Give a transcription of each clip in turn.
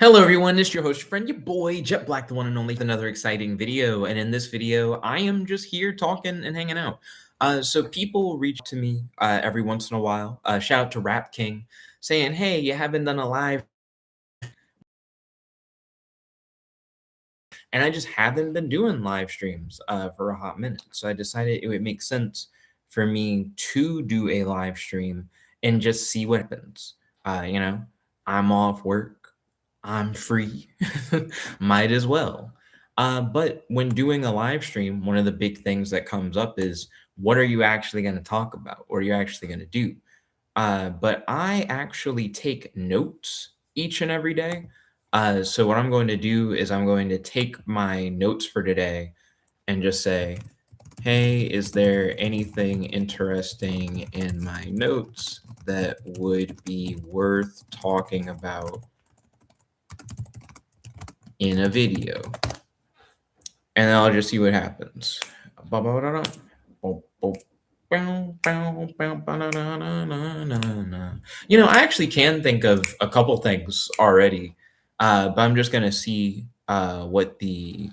Hello everyone, it's your host, your friend, your boy, Jet Black, the one and only, with another exciting video. And in this video, I am just here talking and hanging out. So people reach to me every once in a while. Shout out to Rap King, saying, "Hey, you haven't done a live," and I just haven't been doing live streams for a hot minute. So I decided it would make sense for me to do a live stream and just see what happens. You know, I'm off work. I'm free. Might as well. But when doing a live stream, one of the big things that comes up is what are you actually going to talk about? What are you actually going to do? But I actually take notes each and every day. So what I'm going to do is I'm going to take my notes for today and just say, hey, is there anything interesting in my notes that would be worth talking about in a video? And then I'll just see what happens. I actually can think of a couple things already, but I'm just gonna see what the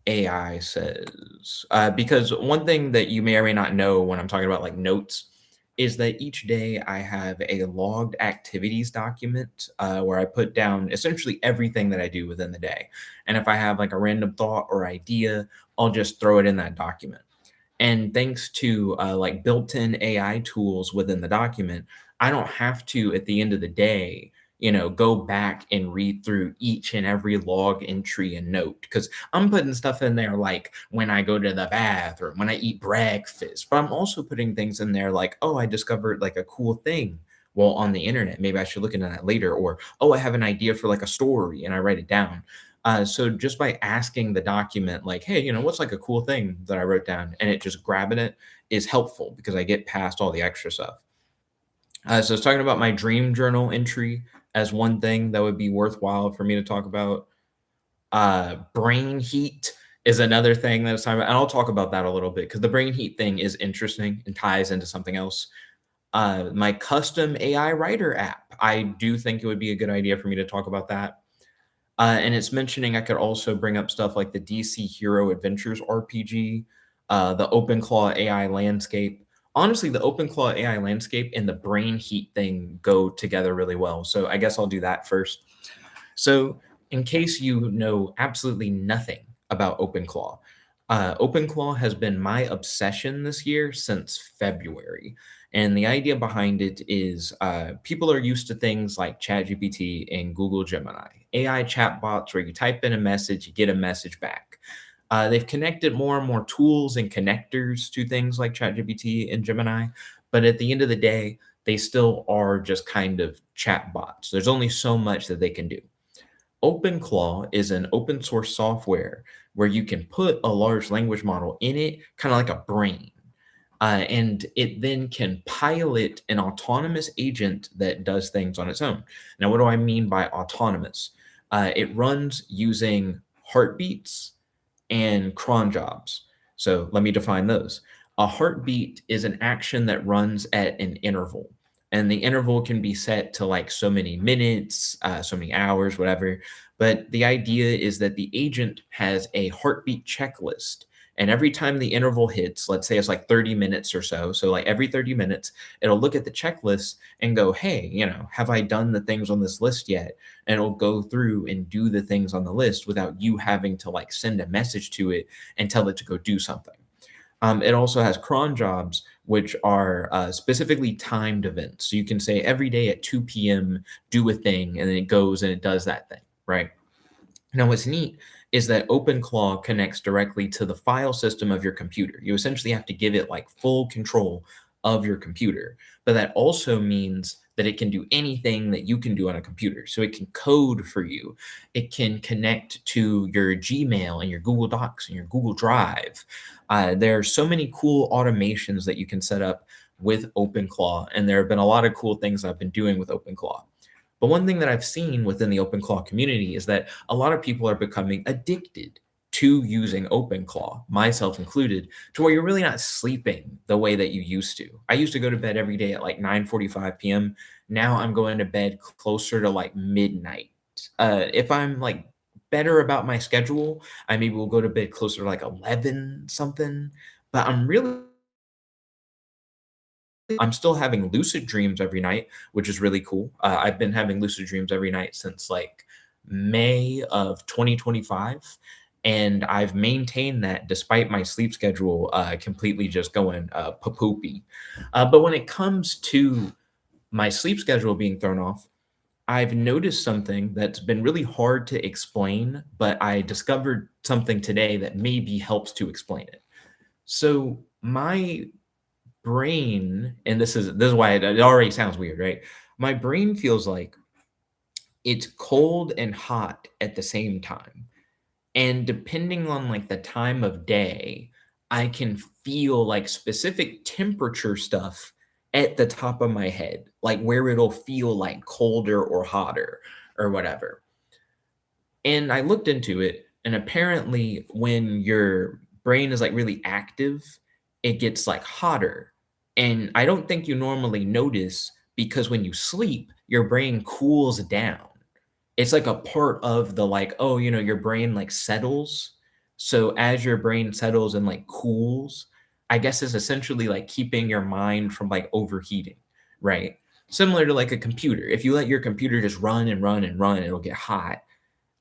AI says. Because one thing that you may or may not know when I'm talking about like notes is that each day I have a logged activities document where I put down essentially everything that I do within the day. And if I have like a random thought or idea, I'll just throw it in that document. And thanks to like built-in AI tools within the document, I don't have to at the end of the day, go back and read through each and every log entry and note because I'm putting stuff in there like when I go to the bathroom, when I eat breakfast, but I'm also putting things in there like, oh, I discovered like a cool thing while on the internet. Maybe I should look into that later. Or, oh, I have an idea for like a story and I write it down. So just by asking the document, like, hey, what's like a cool thing that I wrote down, and it just grabbing it is helpful because I get past all the extra stuff. So I was talking about my dream journal entry as one thing that would be worthwhile for me to talk about. Brain heat is another thing that it's talking about, and I'll talk about that a little bit because the brain heat thing is interesting and ties into something else. My custom AI writer app, I do think it would be a good idea for me to talk about that. And it's mentioning I could also bring up stuff like the DC Hero Adventures RPG, the OpenClaw AI landscape. Honestly, the OpenClaw AI landscape and the brain heat thing go together really well. So I guess I'll do that first. So, in case you know absolutely nothing about OpenClaw, OpenClaw has been my obsession this year since February. And the idea behind it is people are used to things like ChatGPT and Google Gemini, AI chatbots where you type in a message, you get a message back. They've connected more and more tools and connectors to things like ChatGPT and Gemini, but at the end of the day, they still are just kind of chatbots. There's only so much that they can do. OpenClaw is an open source software where you can put a large language model in it, kind of like a brain. And it then can pilot an autonomous agent that does things on its own. Now, what do I mean by autonomous? It runs using heartbeats and cron jobs. So let me define those. A heartbeat is an action that runs at an interval, and the interval can be set to like so many minutes, so many hours, whatever. But the idea is that the agent has a heartbeat checklist. And every time the interval hits, let's say it's like 30 minutes or so. So, like every 30 minutes, it'll look at the checklist and go, hey, have I done the things on this list yet? And it'll go through and do the things on the list without you having to like send a message to it and tell it to go do something. It also has cron jobs, which are specifically timed events. So you can say every day at 2 p.m., do a thing, and then it goes and it does that thing, right? Now, what's neat is that OpenClaw connects directly to the file system of your computer. You essentially have to give it like full control of your computer. But that also means that it can do anything that you can do on a computer. So it can code for you. It can connect to your Gmail and your Google Docs and your Google Drive. There are so many cool automations that you can set up with OpenClaw. And there have been a lot of cool things I've been doing with OpenClaw. But one thing that I've seen within the OpenClaw community is that a lot of people are becoming addicted to using OpenClaw, myself included, to where you're really not sleeping the way that you used to. I used to go to bed every day at like 9:45 p.m. Now I'm going to bed closer to like midnight. If I'm like better about my schedule, I maybe will go to bed closer to like 11 something. But I'm still having lucid dreams every night, which is really cool. I've been having lucid dreams every night since like May of 2025. And I've maintained that despite my sleep schedule completely just going poopy. But when it comes to my sleep schedule being thrown off, I've noticed something that's been really hard to explain, but I discovered something today that maybe helps to explain it. So my brain, and this is why it already sounds weird, right? My brain feels like it's cold and hot at the same time. And depending on like the time of day, I can feel like specific temperature stuff at the top of my head, like where it'll feel like colder or hotter or whatever. And I looked into it, and apparently, when your brain is like really active, it gets like hotter. And I don't think you normally notice because when you sleep, your brain cools down. It's like a part of the like, oh, your brain like settles. So as your brain settles and like cools, I guess it's essentially like keeping your mind from like overheating, right? Similar to like a computer. If you let your computer just run and run and run, it'll get hot.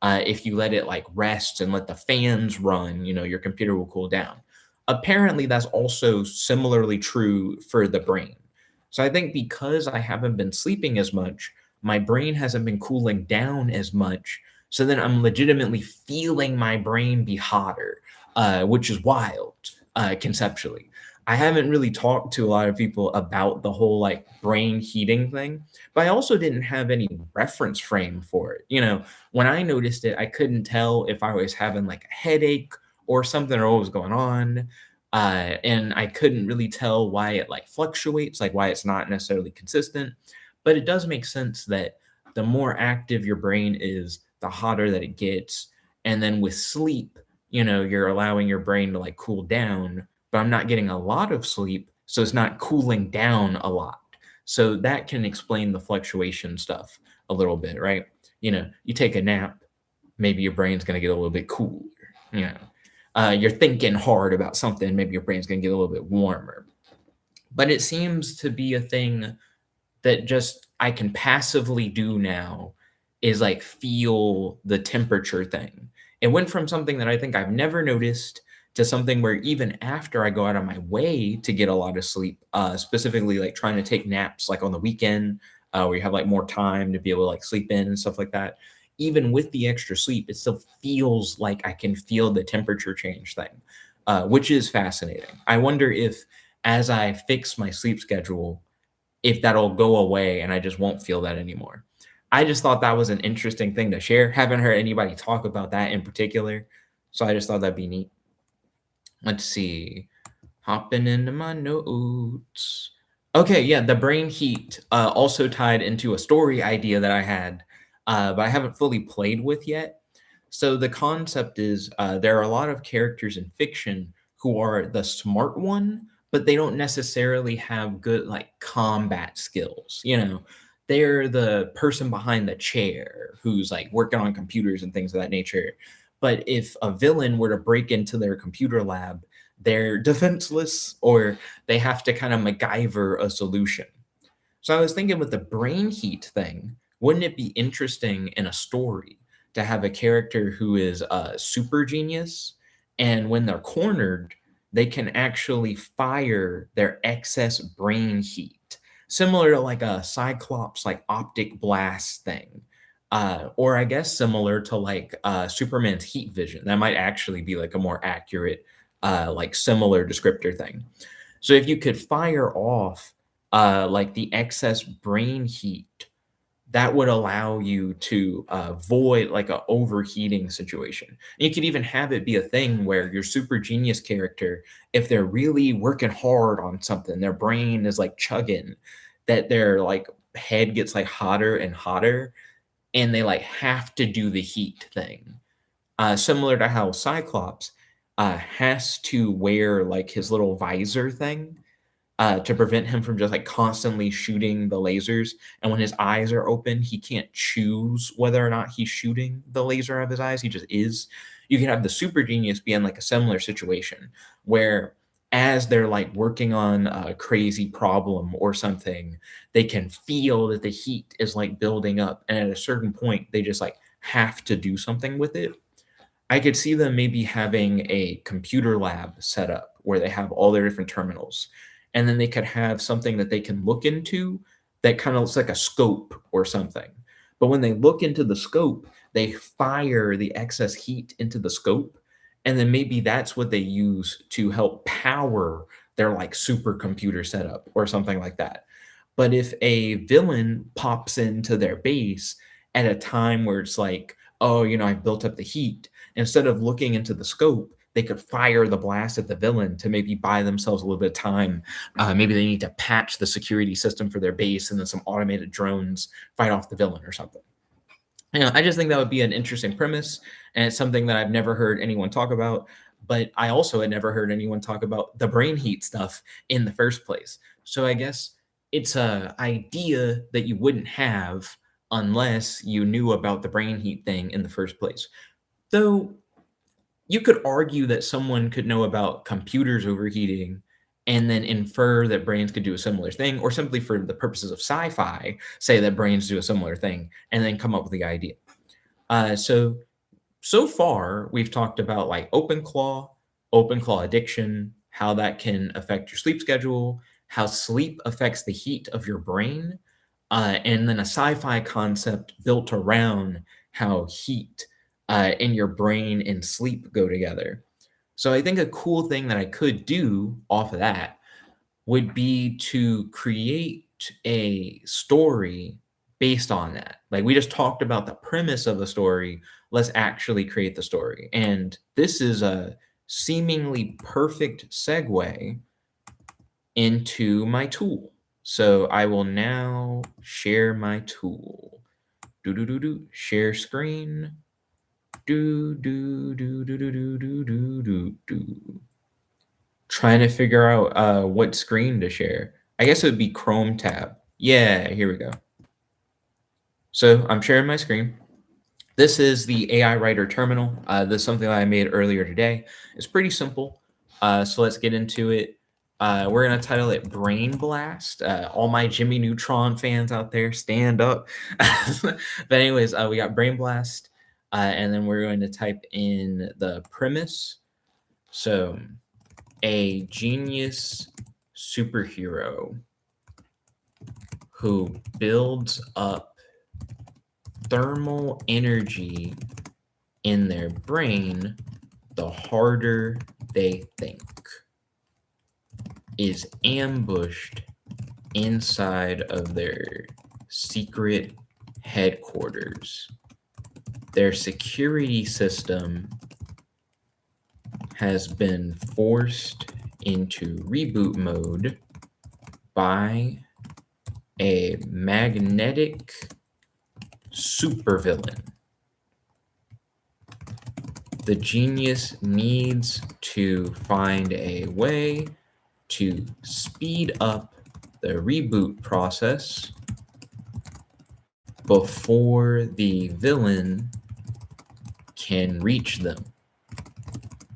If you let it like rest and let the fans run, your computer will cool down. Apparently, that's also similarly true for the brain. So I think because I haven't been sleeping as much, my brain hasn't been cooling down as much. So then I'm legitimately feeling my brain be hotter, which is wild conceptually. I haven't really talked to a lot of people about the whole like brain heating thing, but I also didn't have any reference frame for it. When I noticed it, I couldn't tell if I was having like a headache or something or what was going on. And I couldn't really tell why it like fluctuates, like why it's not necessarily consistent. But it does make sense that the more active your brain is, the hotter that it gets. And then with sleep, you're allowing your brain to like cool down, but I'm not getting a lot of sleep. So it's not cooling down a lot. So that can explain the fluctuation stuff a little bit, right? You take a nap, maybe your brain's going to get a little bit cooler. You know, you're thinking hard about something, maybe your brain's going to get a little bit warmer. But it seems to be a thing that just I can passively do now is like feel the temperature thing. It went from something that I think I've never noticed to something where even after I go out of my way to get a lot of sleep, specifically like trying to take naps like on the weekend, where you have like more time to be able to like sleep in and stuff like that. Even with the extra sleep, it still feels like I can feel the temperature change thing, which is fascinating. I wonder if as I fix my sleep schedule, if that'll go away and I just won't feel that anymore. I just thought that was an interesting thing to share. Haven't heard anybody talk about that in particular. So I just thought that'd be neat. Let's see. Hopping into my notes. Okay, yeah, the brain heat also tied into a story idea that I had, but I haven't fully played with yet. So the concept is there are a lot of characters in fiction who are the smart one, but they don't necessarily have good like combat skills. They're the person behind the chair who's like working on computers and things of that nature. But if a villain were to break into their computer lab, they're defenseless or they have to kind of MacGyver a solution. So I was thinking with the brain heat thing, wouldn't it be interesting in a story to have a character who is a super genius and when they're cornered, they can actually fire their excess brain heat, similar to like a Cyclops like optic blast thing. Or I guess similar to like Superman's heat vision. That might actually be like a more accurate, like similar descriptor thing. So if you could fire off like the excess brain heat, that would allow you to avoid like a overheating situation. And you could even have it be a thing where your super genius character, if they're really working hard on something, their brain is like chugging, that their like head gets like hotter and hotter, and they like have to do the heat thing. Similar to how Cyclops has to wear like his little visor thing to prevent him from just like constantly shooting the lasers. And when his eyes are open, he can't choose whether or not he's shooting the laser of his eyes. He just is. You can have the super genius be in like a similar situation where as they're like working on a crazy problem or something, they can feel that the heat is like building up. And at a certain point, they just like have to do something with it. I could see them maybe having a computer lab set up where they have all their different terminals, and then they could have something that they can look into that kind of looks like a scope or something. But when they look into the scope, they fire the excess heat into the scope, and then maybe that's what they use to help power their like supercomputer setup or something like that. But if a villain pops into their base at a time where it's like, oh, I built up the heat, instead of looking into the scope, they could fire the blast at the villain to maybe buy themselves a little bit of time. Maybe they need to patch the security system for their base, and then some automated drones fight off the villain or something. I just think that would be an interesting premise, and it's something that I've never heard anyone talk about. But I also had never heard anyone talk about the brain heat stuff in the first place. So I guess it's a idea that you wouldn't have unless you knew about the brain heat thing in the first place. Though you could argue that someone could know about computers overheating and then infer that brains could do a similar thing, or simply for the purposes of sci-fi, say that brains do a similar thing, and then come up with the idea. So far, we've talked about like open claw addiction, how that can affect your sleep schedule, how sleep affects the heat of your brain, and then a sci-fi concept built around how heat in your brain and sleep go together. So I think a cool thing that I could do off of that would be to create a story based on that. Like we just talked about the premise of the story, let's actually create the story. And this is a seemingly perfect segue into my tool. So I will now share my tool. Share screen. Trying to figure out what screen to share. I guess it would be Chrome tab. Yeah, here we go. So I'm sharing my screen. This is the AI Writer terminal. This is something that I made earlier today. It's pretty simple. So let's get into it. We're going to title it Brain Blast. All my Jimmy Neutron fans out there, stand up. But anyways, we got Brain Blast. And then we're going to type in the premise. So a genius superhero who builds up thermal energy in their brain the harder they think is ambushed inside of their secret headquarters. Their security system has been forced into reboot mode by a magnetic supervillain. The genius needs to find a way to speed up the reboot process before the villain can reach them.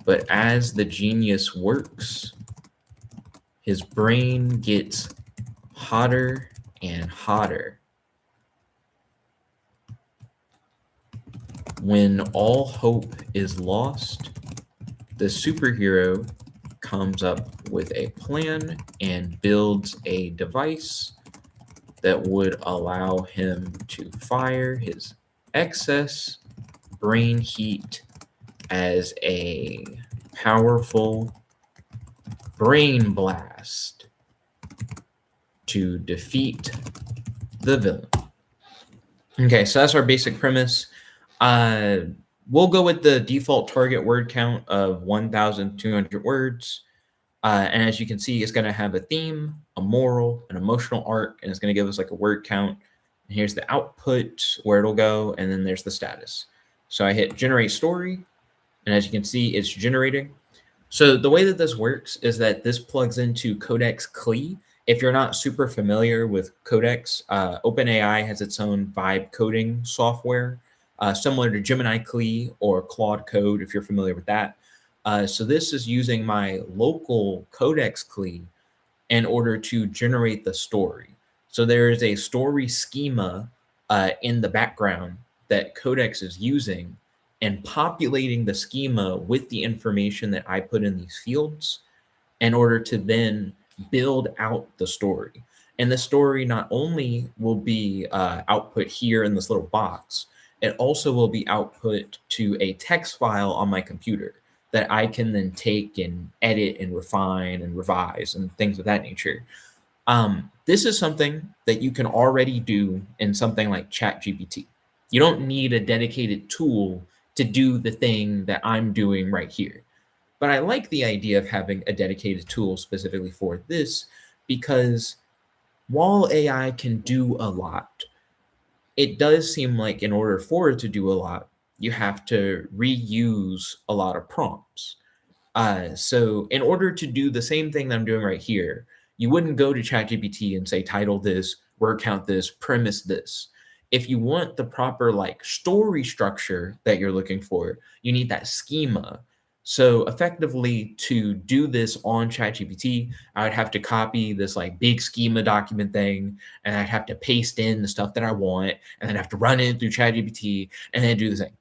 But as the genius works, his brain gets hotter and hotter. When all hope is lost, the superhero comes up with a plan and builds a device that would allow him to fire his excess brain heat as a powerful brain blast to defeat the villain. Okay, so that's our basic premise. We'll go with the default target word count of 1,200 words. And as you can see, it's going to have a theme, a moral, an emotional arc, and it's going to give us like a word count. And here's the output, where it'll go, and then there's the status. So I hit generate story, and as you can see, it's generating. So the way that this works is that this plugs into Codex CLI. If you're not super familiar with Codex, OpenAI has its own vibe coding software, similar to Gemini CLI or Claude Code, if you're familiar with that. So this is using my local Codex CLI in order to generate the story. So there is a story schema in the background that Codex is using and populating the schema with the information that I put in these fields in order to then build out the story. And the story not only will be output here in this little box, it also will be output to a text file on my computer that I can then take and edit and refine and revise and things of that nature. This is something that you can already do in something like ChatGPT. You don't need a dedicated tool to do the thing that I'm doing right here. But I like the idea of having a dedicated tool specifically for this because while AI can do a lot, it does seem like in order for it to do a lot, you have to reuse a lot of prompts. So in order to do the same thing that I'm doing right here, you wouldn't go to ChatGPT and say, title this, word count this, premise this. If you want the proper like story structure that you're looking for, you need that schema. So effectively to do this on ChatGPT, I would have to copy this like big schema document thing, and I'd have to paste in the stuff that I want, and then have to run it through ChatGPT and then do the thing.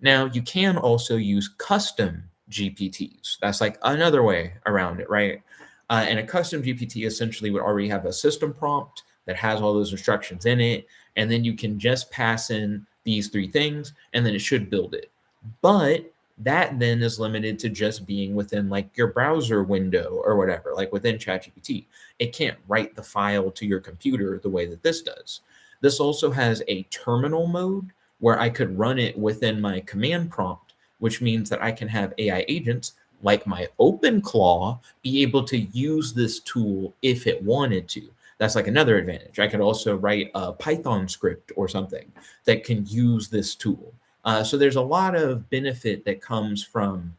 Now, you can also use custom GPTs. That's like another way around it, right? And a custom GPT essentially would already have a system prompt that has all those instructions in it. And then you can just pass in these three things and then it should build it. But that then is limited to just being within like your browser window or whatever, like within ChatGPT. It can't write the file to your computer the way that this does. This also has a terminal mode where I could run it within my command prompt, which means that I can have AI agents like my OpenClaw be able to use this tool if it wanted to. That's like another advantage. I could also write a Python script or something that can use this tool. So there's a lot of benefit that comes from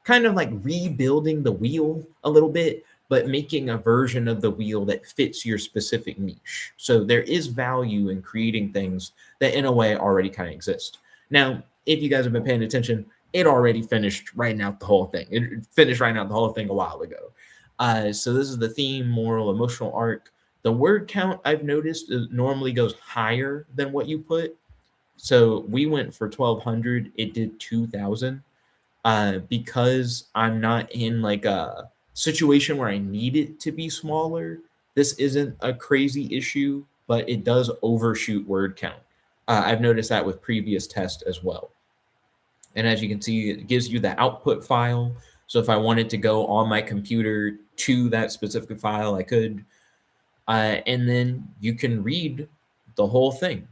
kind of like rebuilding the wheel a little bit, but making a version of the wheel that fits your specific niche. So there is value in creating things that in a way already kind of exist. Now, if you guys have been paying attention, it already finished writing out the whole thing. It finished writing out the whole thing a while ago. So this is the theme, moral, emotional arc. The word count I've noticed normally goes higher than what you put. So we went for 1,200. It did 2,000 because I'm not in like a situation where I need it to be smaller. This isn't a crazy issue, but it does overshoot word count. I've noticed that with previous tests as well. And as you can see, it gives you the output file. So if I wanted to go on my computer to that specific file, I could. And then you can read the whole thing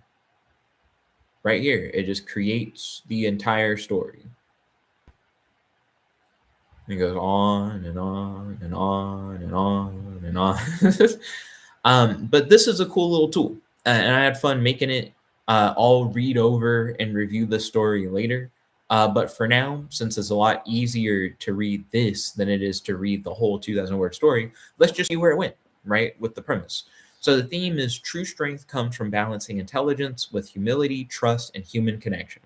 right here. It just creates the entire story. And it goes on and on and on and on and on. But this is a cool little tool, and I had fun making it. I'll read over and review the story later. But for now, since it's a lot easier to read this than it is to read the whole 2,000 word story, let's just see where it went, right? With the premise. So the theme is true strength comes from balancing intelligence with humility, trust, and human connection.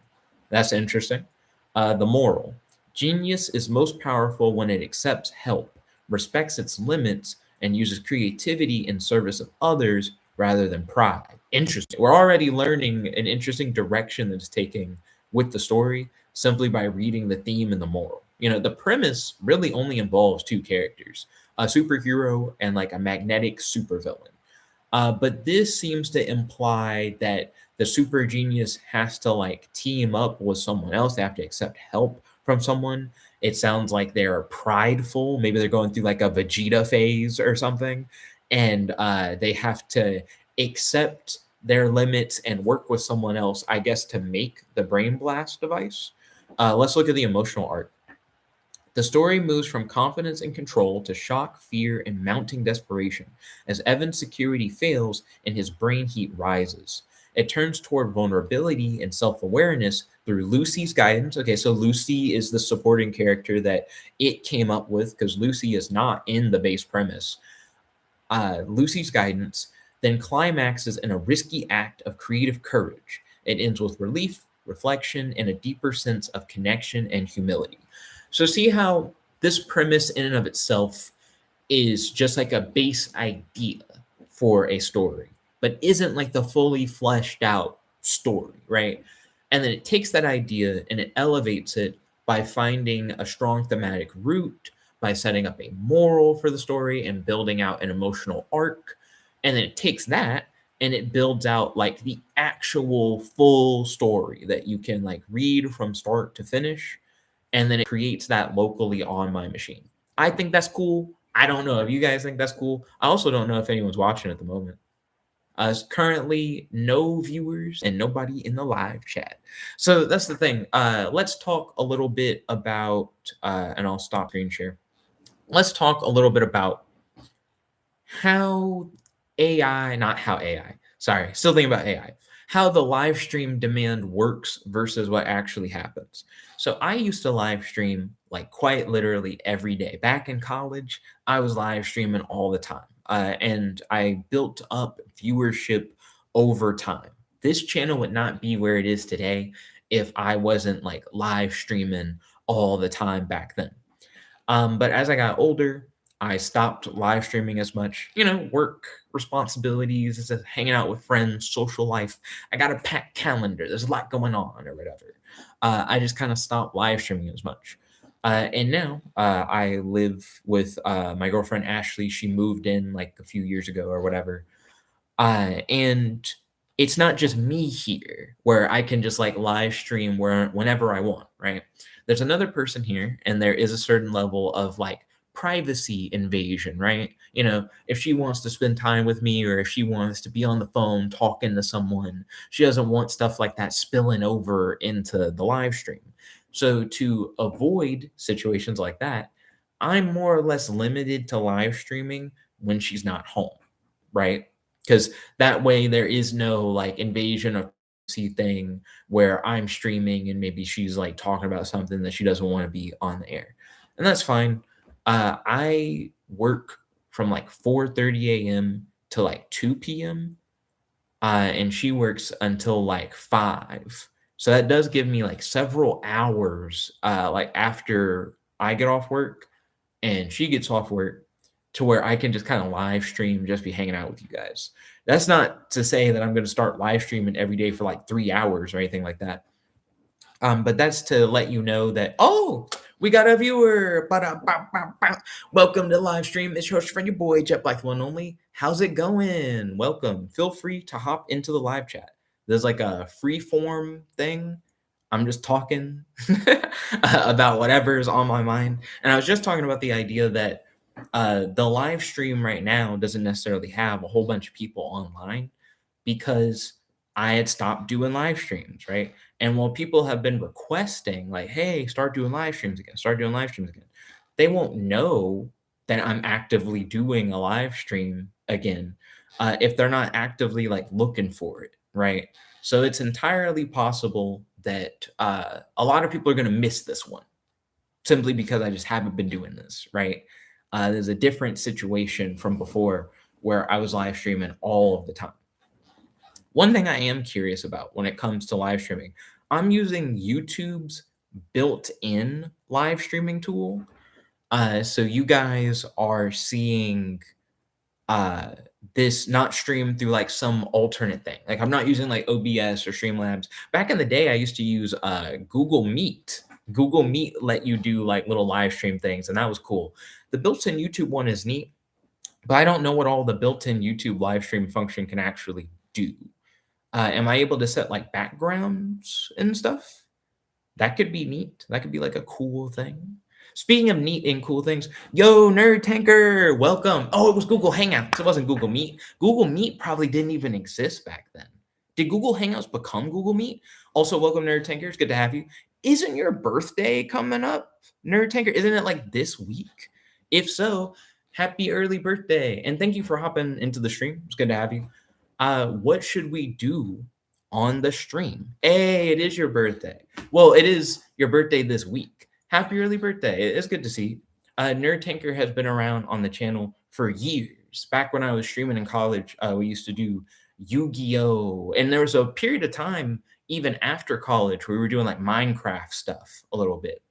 That's interesting. The moral genius is most powerful when it accepts help, respects its limits, and uses creativity in service of others rather than pride. Interesting. We're already learning an interesting direction that is taking with the story simply by reading the theme and the moral. You know, the premise really only involves two characters, a superhero and like a magnetic supervillain. But this seems to imply that the super genius has to like team up with someone else. They have to accept help from someone. It sounds like they're prideful. Maybe they're going through like a Vegeta phase or something. And they have to accept their limits and work with someone else, I guess, to make the brain blast device. Let's look at the emotional arc. The story moves from confidence and control to shock, fear, and mounting desperation as Evan's security fails and his brain heat rises. It turns toward vulnerability and self awareness through Lucy's guidance. Okay, so Lucy is the supporting character that it came up with because Lucy is not in the base premise. Lucy's guidance then climaxes in a risky act of creative courage. It ends with relief, reflection, and a deeper sense of connection and humility. So, see how this premise, in and of itself, is just like a base idea for a story, but isn't like the fully fleshed out story, right? And then it takes that idea and it elevates it by finding a strong thematic root, by setting up a moral for the story and building out an emotional arc. And then it takes that and it builds out like the actual full story that you can like read from start to finish. And then it creates that locally on my machine. I think that's cool. I don't know if you guys think that's cool. I also don't know if anyone's watching at the moment. Currently, no viewers and nobody in the live chat. So that's the thing. Let's talk a little bit about, and I'll stop screen share. Let's talk a little bit about how AI, not how AI, sorry, still thinking about AI, how the live stream demand works versus what actually happens. So I used to live stream like quite literally every day. Back in college, I was live streaming all the time. And I built up viewership over time. This channel would not be where it is today if I wasn't like live streaming all the time back then. But as I got older, I stopped live streaming as much. You know, work responsibilities, hanging out with friends, social life. I got a packed calendar. There's a lot going on, or whatever. I just kind of stopped live streaming as much. And now I live with my girlfriend Ashley. She moved in like a few years ago, or whatever. And it's not just me here where I can just like live stream whenever I want, right? There's another person here, and there is a certain level of like privacy invasion, right? You know, if she wants to spend time with me or if she wants to be on the phone talking to someone, she doesn't want stuff like that spilling over into the live stream. So, to avoid situations like that, I'm more or less limited to live streaming when she's not home, right? Because that way there is no like invasion of privacy thing where I'm streaming and maybe she's like talking about something that she doesn't want to be on the air, and that's fine. I work from like 4:30 a.m. to like 2 p.m. And she works until like 5. So that does give me like several hours, like after I get off work and she gets off work to where I can just kind of live stream, just be hanging out with you guys. That's not to say that I'm going to start live streaming every day for like 3 hours or anything like that. But that's to let you know that, oh, we got a viewer. Ba-da-ba-ba-ba. Welcome to the live stream. It's your host friend, your boy, Jet Black the One Only. How's it going? Welcome. Feel free to hop into the live chat. There's like a free form thing. I'm just talking about whatever's on my mind. And I was just talking about the idea that the live stream right now doesn't necessarily have a whole bunch of people online because I had stopped doing live streams, right? And while people have been requesting, like, hey, start doing live streams again, start doing live streams again, they won't know that I'm actively doing a live stream again if they're not actively like looking for it, right? So it's entirely possible that a lot of people are going to miss this one simply because I just haven't been doing this, right? There's a different situation from before where I was live streaming all of the time. One thing I am curious about when it comes to live streaming, I'm using YouTube's built-in live streaming tool. So you guys are seeing uh this not streamed through like some alternate thing. Like I'm not using like OBS or Streamlabs. Back in the day, I used to use Google Meet. Google Meet let you do like little live stream things, and that was cool. The built-in YouTube one is neat, but I don't know what all the built-in YouTube live stream function can actually do. Am I able to set like backgrounds and stuff? That could be neat. That could be like a cool thing. Speaking of neat and cool things, yo, Nerd Tanker, welcome. Oh, it was Google Hangouts. It wasn't Google Meet. Google Meet probably didn't even exist back then. Did Google Hangouts become Google Meet? Also, welcome, Nerd Tanker. It's good to have you. Isn't your birthday coming up, Nerd Tanker? Isn't it like this week? If so, happy early birthday. And thank you for hopping into the stream. It's good to have you. What should we do on the stream. Hey, it is your birthday. Well, it is your birthday this week. Happy early birthday. It's good to see. Nerd Tanker has been around on the channel for years. Back when I was streaming in college, we used to do Yu-Gi-Oh! And there was a period of time, even after college, where we were doing like Minecraft stuff a little bit.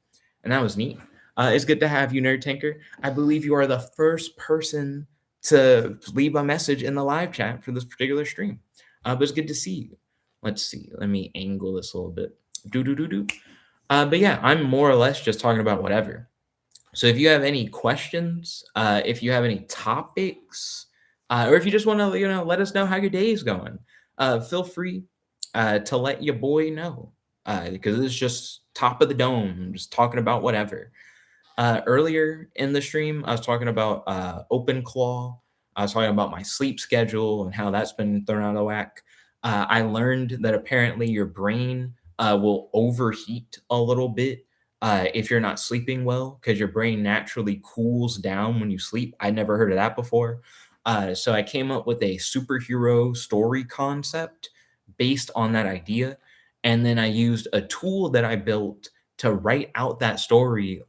And that was neat. It's good to have you, Nerd Tanker. I believe you are the first person to leave a message in the live chat for this particular stream. But it's good to see you. Let's see. Let me angle this a little bit. Do do do do. But yeah, I'm more or less just talking about whatever. So if you have any questions, if you have any topics, or if you just want to, let us know how your day is going, feel free to let your boy know, because it's just top of the dome, just talking about whatever. Earlier in the stream, I was talking about OpenClaw. I was talking about my sleep schedule and how that's been thrown out of whack. I learned that apparently your brain will overheat a little bit if you're not sleeping well, because your brain naturally cools down when you sleep. I never heard of that before. So I came up with a superhero story concept based on that idea. And then I used a tool that I built to write out that story.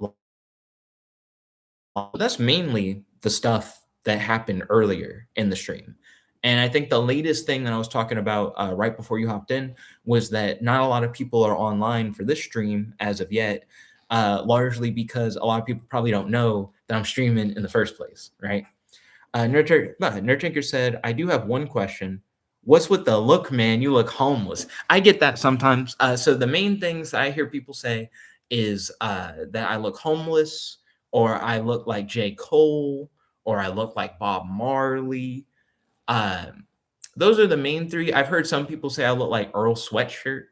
That's mainly the stuff that happened earlier in the stream. And I think the latest thing that I was talking about right before you hopped in was that not a lot of people are online for this stream as of yet, largely because a lot of people probably don't know that I'm streaming in the first place, right? Nerd said, I do have one question. What's with the look, man? You look homeless. I get that sometimes. So the main things I hear people say is that I look homeless, or I look like J. Cole, or I look like Bob Marley. Um, those are the main three. I've heard some people say I look like Earl Sweatshirt.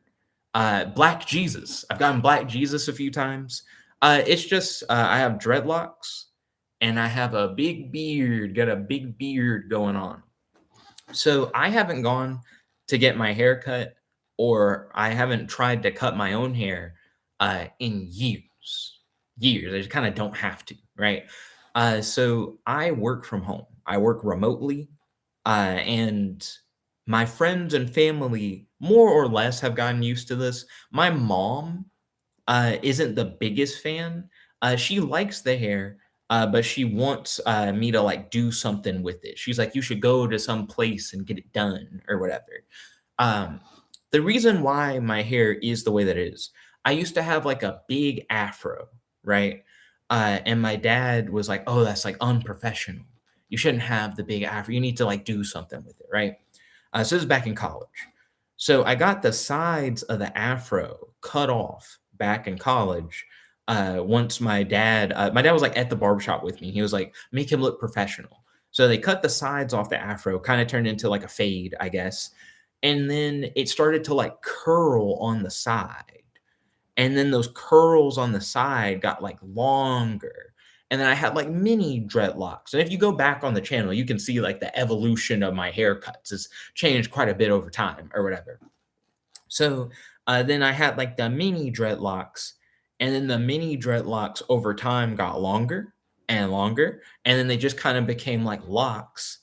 Black Jesus. I've gotten Black Jesus a few times. It's just I have dreadlocks and I have a big beard, got a big beard going on. So I haven't gone to get my hair cut, or I haven't tried to cut my own hair in years. Years. I just kind of don't have to, right? So I work from home. I work remotely, and my friends and family more or less have gotten used to this. My mom isn't the biggest fan. She likes the hair, but she wants me to like do something with it. She's like, you should go to some place and get it done or whatever. Um, the reason why my hair is the way that it is, I used to have like a big afro, right? And my dad was like, oh, that's like unprofessional. You shouldn't have the big afro. You need to like do something with it, right? So this is back in college. So I got the sides of the afro cut off back in college. Once my dad was like at the barbershop with me. He was like, make him look professional. So they cut the sides off the afro, kind of turned into like a fade, I guess. And then it started to like curl on the side. And then those curls on the side got like longer. And then I had like mini dreadlocks. And if you go back on the channel, you can see like the evolution of my haircuts has changed quite a bit over time or whatever. So then I had like the mini dreadlocks, and then the mini dreadlocks over time got longer and longer, and then they just kind of became like locks,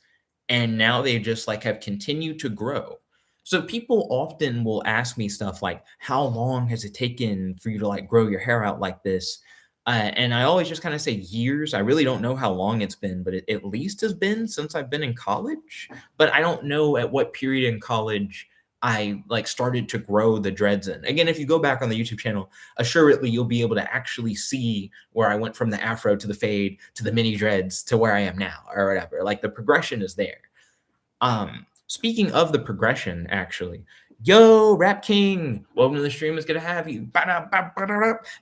and now they just like have continued to grow. So people often will ask me stuff like, "How long has it taken for you to like grow your hair out like this?" And I always just kind of say years. I really don't know how long it's been, but it at least has been since I've been in college. But I don't know at what period in college I like started to grow the dreads in. Again, if you go back on the YouTube channel, assuredly you'll be able to actually see where I went from the afro to the fade to the mini dreads to where I am now or whatever. Like the progression is there. Speaking of the progression, actually, yo, Rap King, welcome to the stream. It's good to have you.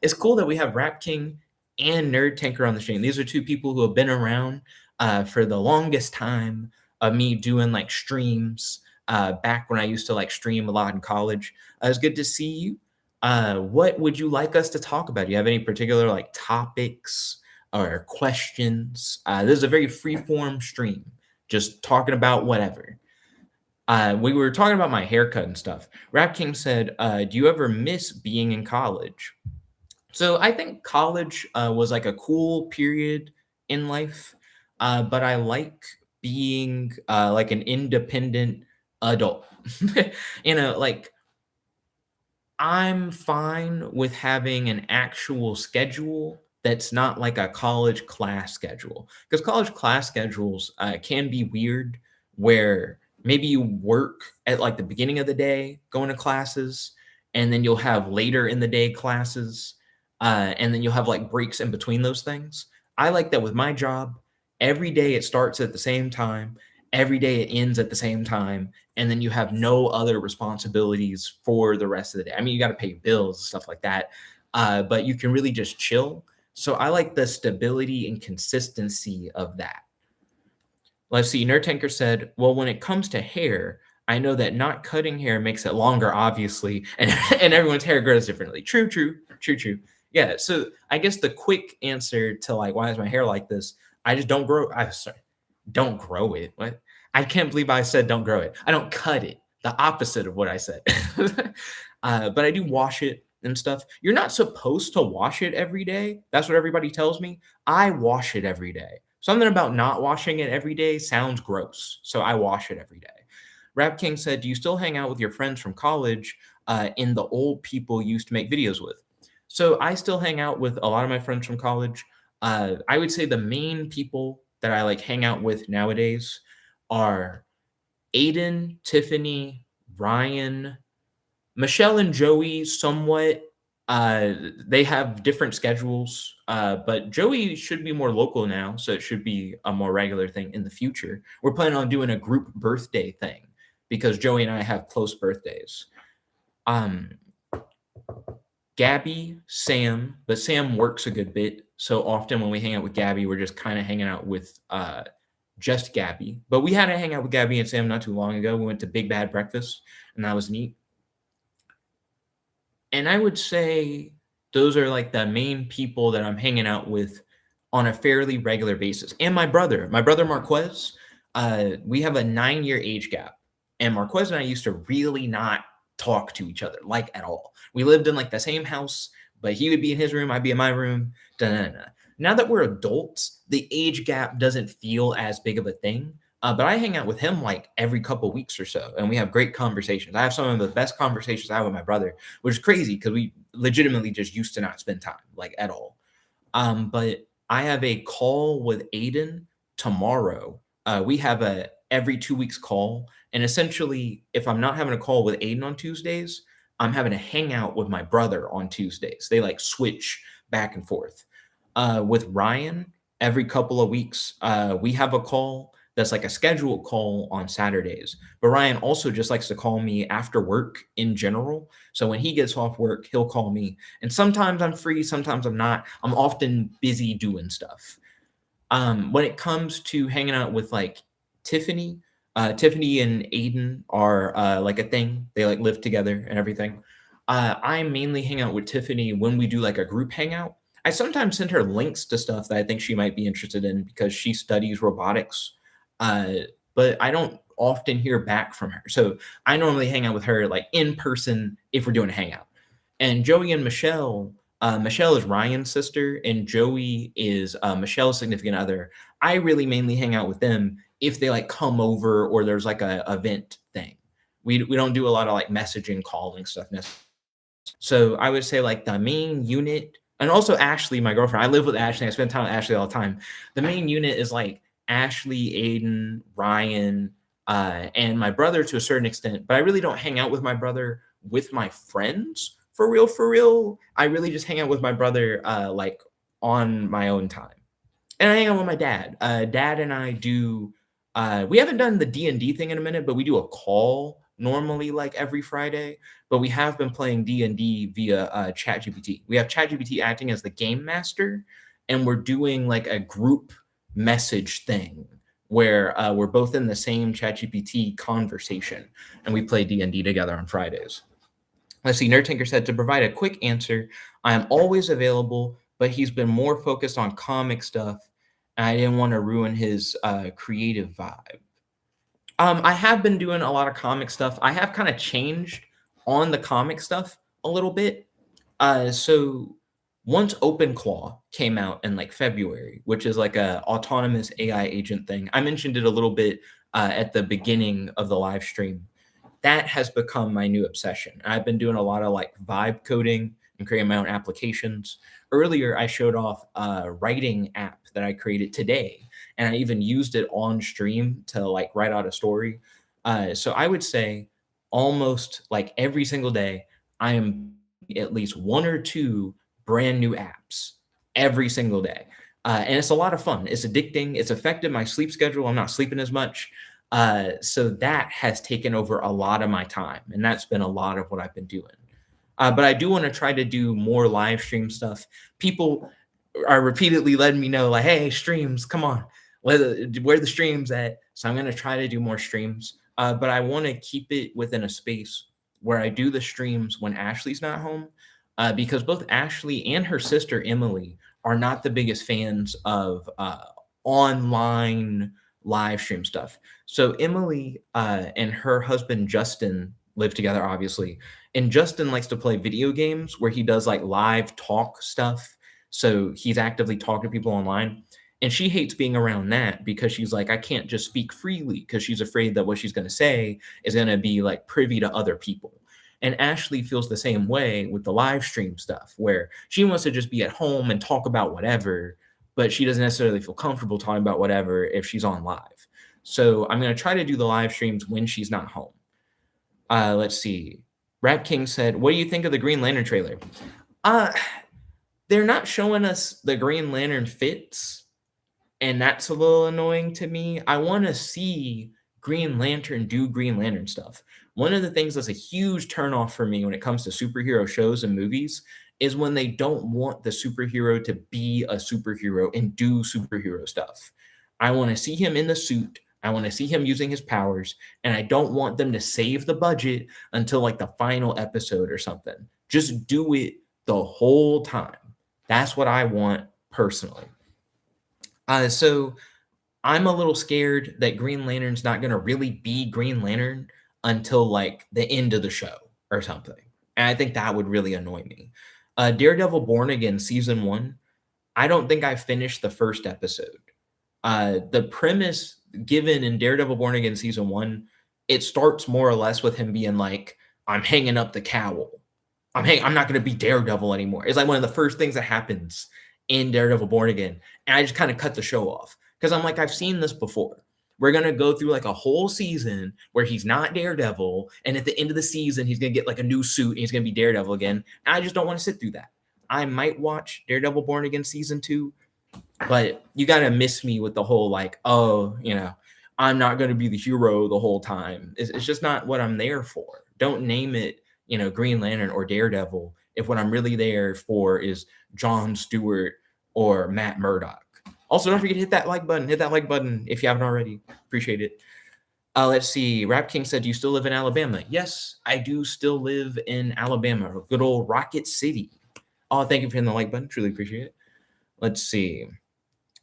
It's cool that we have Rap King and Nerd Tanker on the stream. These are two people who have been around for the longest time of me doing like streams back when I used to like stream a lot in college. It's good to see you. What would you like us to talk about? Do you have any particular like topics or questions? This is a very free form stream, just talking about whatever. We were talking about my haircut and stuff. Rap King said, do you ever miss being in college? So I think college was like a cool period in life, but I like being like an independent adult. Like I'm fine with having an actual schedule that's not like a college class schedule. Because college class schedules can be weird, where maybe you work at like the beginning of the day going to classes, and then you'll have later in the day classes, and then you'll have like breaks in between those things. I like that with my job. Every day it starts at the same time, every day it ends at the same time, and then you have no other responsibilities for the rest of the day. I mean, you got to pay bills and stuff like that, but you can really just chill. So I like the stability and consistency of that. Let's see. Nerd Tanker said, "Well, when it comes to hair, I know that not cutting hair makes it longer, obviously, and and everyone's hair grows differently." True, true, true, true. Yeah. So I guess the quick answer to like why is my hair like this? I just don't grow. I sorry, don't grow it. What? I can't believe I said don't grow it. I don't cut it. The opposite of what I said. But I do wash it and stuff. You're not supposed to wash it every day. That's what everybody tells me. I wash it every day. Something about not washing it every day sounds gross. So I wash it every day. Rap King said, "Do you still hang out with your friends from college in the old people you used to make videos with?" So I still hang out with a lot of my friends from college. I would say the main people that I like hang out with nowadays are Aiden, Tiffany, Ryan, Michelle, and Joey. Somewhat, they have different schedules, but Joey should be more local now, so it should be a more regular thing in the future. We're planning on doing a group birthday thing because Joey and I have close birthdays. Um, Gabby, Sam, but Sam works a good bit. So often when we hang out with Gabby, we're just kind of hanging out with just Gabby. But we had to hang out with Gabby and Sam not too long ago. We went to Big Bad Breakfast, and that was neat. And I would say those are like the main people that I'm hanging out with on a fairly regular basis. And my brother Marquez, we have a 9 year age gap. And Marquez and I used to really not talk to each other like at all. We lived in like the same house, but he would be in his room, I'd be in my room. Da-na-na. Now that we're adults, the age gap doesn't feel as big of a thing. But I hang out with him like every couple weeks or so, and we have great conversations. I have some of the best conversations I have with my brother, which is crazy because we legitimately just used to not spend time like at all. But I have a call with Aiden tomorrow. We have a every 2 weeks call, and essentially, if I'm not having a call with Aiden on Tuesdays, I'm having a hangout with my brother on Tuesdays. They like switch back and forth. With Ryan, every couple of weeks, we have a call that's like a scheduled call on Saturdays. But Ryan also just likes to call me after work in general. So when he gets off work, he'll call me. And sometimes I'm free, sometimes I'm not. I'm often busy doing stuff. When it comes to hanging out with like Tiffany, Tiffany and Aiden are like a thing. They like live together and everything. I mainly hang out with Tiffany when we do like a group hangout. I sometimes send her links to stuff that I think she might be interested in because she studies robotics. Uh, but I don't often hear back from her. So I normally hang out with her like in person if we're doing a hangout. And Joey and Michelle, Michelle is Ryan's sister, and Joey is Michelle's significant other. I really mainly hang out with them if they like come over or there's like a event thing. We don't do a lot of like messaging, calling stuff necessarily. So I would say like the main unit, and also Ashley, my girlfriend. I live with Ashley. I spend time with Ashley all the time. The main unit is like Ashley, Aiden, Ryan, and my brother to a certain extent. But I really don't hang out with my brother with my friends for real. For real, I really just hang out with my brother like on my own time. And I hang out with my dad. Dad and I do. We haven't done the D&D thing in a minute, but we do a call normally like every Friday. But we have been playing D&D via ChatGPT. We have ChatGPT acting as the game master, and we're doing like a group message thing where we're both in the same ChatGPT conversation, and we play D&D together on Fridays. Let's see. Nerd Tinker said, to provide a quick answer, I am always available, but he's been more focused on comic stuff, and I didn't want to ruin his creative vibe. I have been doing a lot of comic stuff. I have kind of changed on the comic stuff a little bit. So once OpenClaw came out in like February, which is like a autonomous AI agent thing, I mentioned it a little bit at the beginning of the live stream. That has become my new obsession. I've been doing a lot of like vibe coding and creating my own applications. Earlier, I showed off a writing app that I created today, and I even used it on stream to like write out a story. So I would say almost like every single day, I am at least one or two brand new apps every single day. And it's a lot of fun. It's addicting. It's affected my sleep schedule. I'm not sleeping as much. So that has taken over a lot of my time, and that's been a lot of what I've been doing. But I do want to try to do more live stream stuff. People are repeatedly letting me know, like, "Hey, streams, come on, where the streams at?" So I'm going to try to do more streams. But I want to keep it within a space where I do the streams when Ashley's not home, because both Ashley and her sister Emily are not the biggest fans of online live stream stuff. So Emily and her husband Justin live together, obviously, and Justin likes to play video games where he does like live talk stuff. So he's actively talking to people online. And she hates being around that because she's like, I can't just speak freely because she's afraid that what she's going to say is going to be like privy to other people. And Ashley feels the same way with the live stream stuff, where she wants to just be at home and talk about whatever, but she doesn't necessarily feel comfortable talking about whatever if she's on live. So I'm going to try to do the live streams when she's not home. Let's see. Rap King said, "What do you think of the Green Lantern trailer?" Uh, they're not showing us the Green Lantern fits, and that's a little annoying to me. I want to see Green Lantern do Green Lantern stuff. One of the things that's a huge turnoff for me when it comes to superhero shows and movies is when they don't want the superhero to be a superhero and do superhero stuff. I want to see him in the suit. I want to see him using his powers, and I don't want them to save the budget until like the final episode or something. Just do it the whole time. That's what I want personally. So I'm a little scared that Green Lantern's not going to really be Green Lantern until like the end of the show or something. And I think that would really annoy me. Daredevil Born Again season 1, I don't think I finished the first episode. The premise given in Daredevil Born Again season 1, it starts more or less with him being like, I'm hanging up the cowl. I'm not going to be Daredevil anymore. It's like one of the first things that happens in Daredevil Born Again. And I just kind of cut the show off because I'm like, I've seen this before. We're going to go through like a whole season where he's not Daredevil. And at the end of the season, he's going to get like a new suit and he's going to be Daredevil again. And I just don't want to sit through that. I might watch Daredevil Born Again season 2, but you got to miss me with the whole like, oh, I'm not going to be the hero the whole time. It's just not what I'm there for. Don't name it, Green Lantern or Daredevil if what I'm really there for is Jon Stewart or Matt Murdock. Also, don't forget to hit that like button. Hit that like button if you haven't already. Appreciate it. Let's see. Rap King said, "Do you still live in Alabama?" Yes, I do still live in Alabama. Good old Rocket City. Oh, thank you for hitting the like button. Truly appreciate it. Let's see.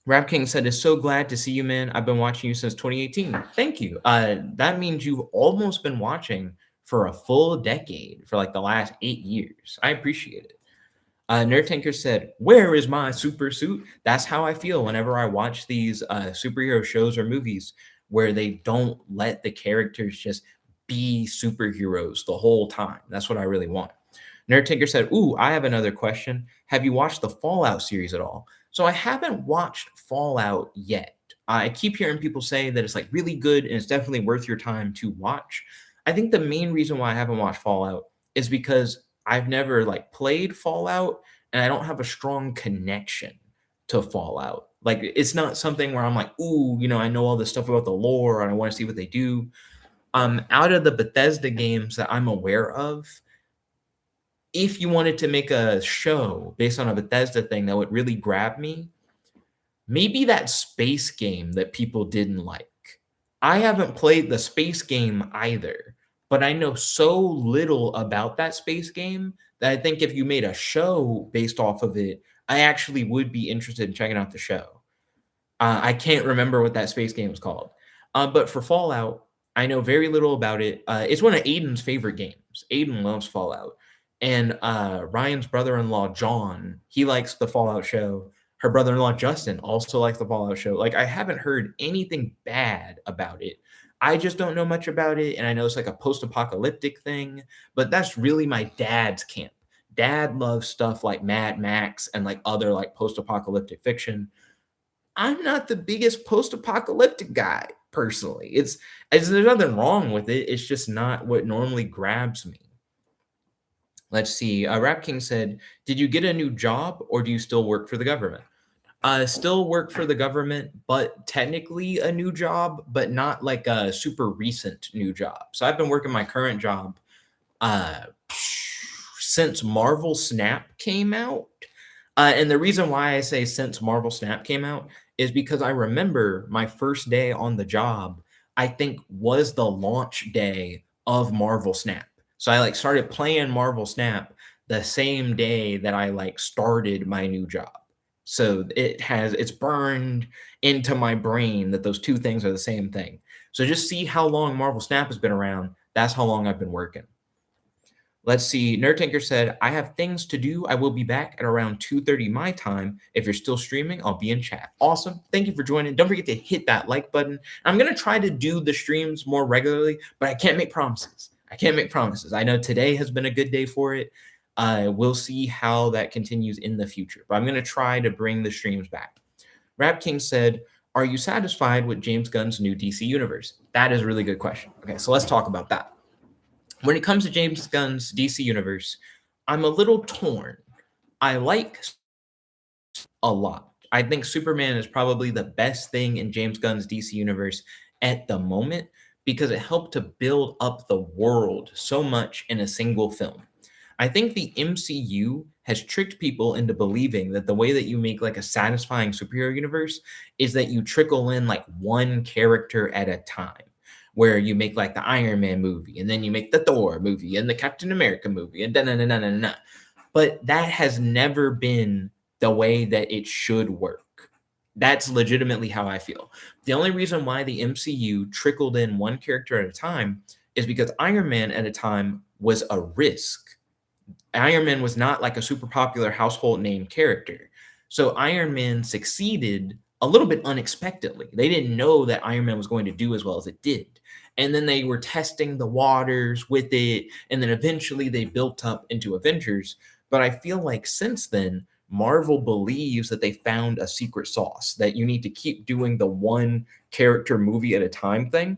Rap King said, "Is so glad to see you, man. I've been watching you since 2018. Thank you. That means you've almost been watching for a full decade, for like the last 8 years. I appreciate it. Nerd Tanker said, "Where is my super suit?" That's how I feel whenever I watch these superhero shows or movies where they don't let the characters just be superheroes the whole time. That's what I really want. Nerd Tinker said, "Ooh, I have another question. Have you watched the Fallout series at all?" So I haven't watched Fallout yet. I keep hearing people say that it's like really good and it's definitely worth your time to watch. I think the main reason why I haven't watched Fallout is because I've never like played Fallout and I don't have a strong connection to Fallout. Like it's not something where I'm like, ooh, I know all this stuff about the lore and I want to see what they do. Out of the Bethesda games that I'm aware of, if you wanted to make a show based on a Bethesda thing that would really grab me, maybe that space game that people didn't like. I haven't played the space game either, but I know so little about that space game that I think if you made a show based off of it, I actually would be interested in checking out the show. I can't remember what that space game is called. But for Fallout, I know very little about it. It's one of Aiden's favorite games. Aiden loves Fallout. And Ryan's brother-in-law, John, he likes the Fallout show. Her brother-in-law, Justin, also likes the Fallout show. Like, I haven't heard anything bad about it. I just don't know much about it, and I know it's like a post-apocalyptic thing, but that's really my dad's camp. Dad loves stuff like Mad Max and like other like post-apocalyptic fiction. I'm not the biggest post-apocalyptic guy personally. It's there's nothing wrong with it. It's just not what normally grabs me. Let's see. Rap King said, "Did you get a new job or do you still work for the government?" Still work for the government, but technically a new job, but not like a super recent new job. So I've been working my current job uh, since Marvel Snap came out. And the reason why I say since Marvel Snap came out is because I remember my first day on the job, I think was the launch day of Marvel Snap. So I like started playing Marvel Snap the same day that I like started my new job. So it's burned into my brain that those two things are the same thing. So just see how long Marvel Snap has been around. That's how long I've been working. Let's see. Nerd Tinker said, "I have things to do. I will be back at around 2:30 my time. If you're still streaming, I'll be in chat." Awesome. Thank you for joining. Don't forget to hit that like button. I'm going to try to do the streams more regularly, but I can't make promises. I can't make promises. I know today has been a good day for it. We'll see how that continues in the future, but I'm going to try to bring the streams back. Rap King said, "Are you satisfied with James Gunn's new DC universe?" That is a really good question. Okay, so let's talk about that. When it comes to James Gunn's DC universe, I'm a little torn. I like a lot. I think Superman is probably the best thing in James Gunn's DC universe at the moment because it helped to build up the world so much in a single film. I think the MCU has tricked people into believing that the way that you make like a satisfying superhero universe is that you trickle in like one character at a time, where you make like the Iron Man movie and then you make the Thor movie and the Captain America movie and da na na na na na. But that has never been the way that it should work. That's legitimately how I feel. The only reason why the MCU trickled in one character at a time is because Iron Man at a time was a risk. Iron Man was not like a super popular household name character. So Iron Man succeeded a little bit unexpectedly. They didn't know that Iron Man was going to do as well as it did. And then they were testing the waters with it. And then eventually they built up into Avengers. But I feel like since then, Marvel believes that they found a secret sauce, that you need to keep doing the one character movie at a time thing.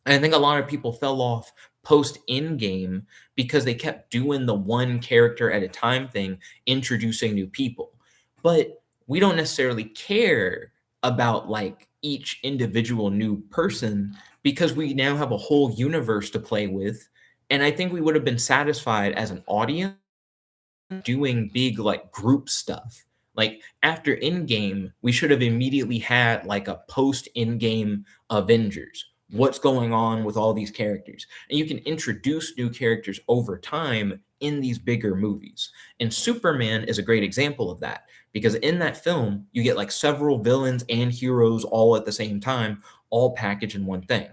And I think a lot of people fell off post Endgame because they kept doing the one character at a time thing, introducing new people. But we don't necessarily care about like each individual new person because we now have a whole universe to play with. And I think we would have been satisfied as an audience doing big like group stuff. Like after Endgame, we should have immediately had like a post Endgame Avengers. What's going on with all these characters? And you can introduce new characters over time in these bigger movies. And Superman is a great example of that because in that film, you get like several villains and heroes all at the same time, all packaged in one thing.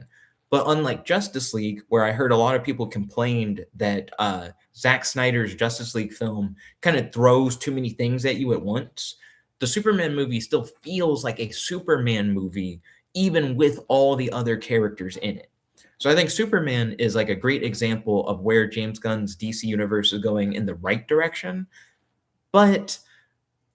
But unlike Justice League, where I heard a lot of people complained that Zack Snyder's Justice League film kind of throws too many things at you at once, the Superman movie still feels like a Superman movie, even with all the other characters in it. So I think Superman is like a great example of where James Gunn's DC universe is going in the right direction. But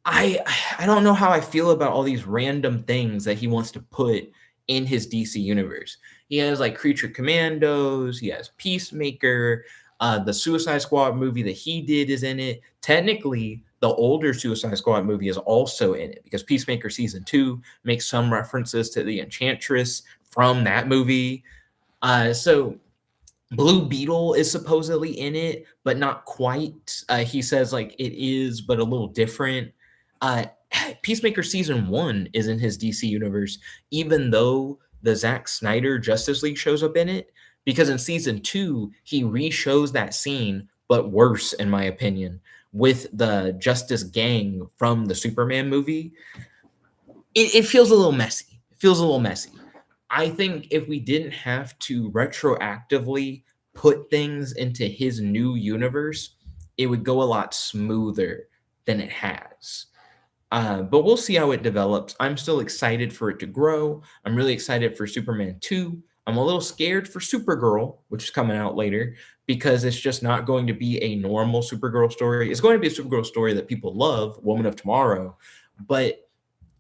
I I don't know how I feel about all these random things that he wants to put in his DC universe. He has like Creature Commandos, he has Peacemaker, the Suicide Squad movie that he did is in it. Technically, the older Suicide Squad movie is also in it because Peacemaker season 2 makes some references to the Enchantress from that movie. So Blue Beetle is supposedly in it, but not quite. He says like it is, but a little different. Uh, Peacemaker season 1 is in his DC universe, even though the Zack Snyder Justice League shows up in it. Because in season 2, he re-shows that scene, but worse, in my opinion, with the Justice Gang from the Superman movie. It feels a little messy. It feels a little messy. I think if we didn't have to retroactively put things into his new universe, it would go a lot smoother than it has. But we'll see how it develops. I'm still excited for it to grow. I'm really excited for Superman 2. I'm a little scared for Supergirl, which is coming out later, because it's just not going to be a normal Supergirl story. It's going to be a Supergirl story that people love, Woman of Tomorrow, but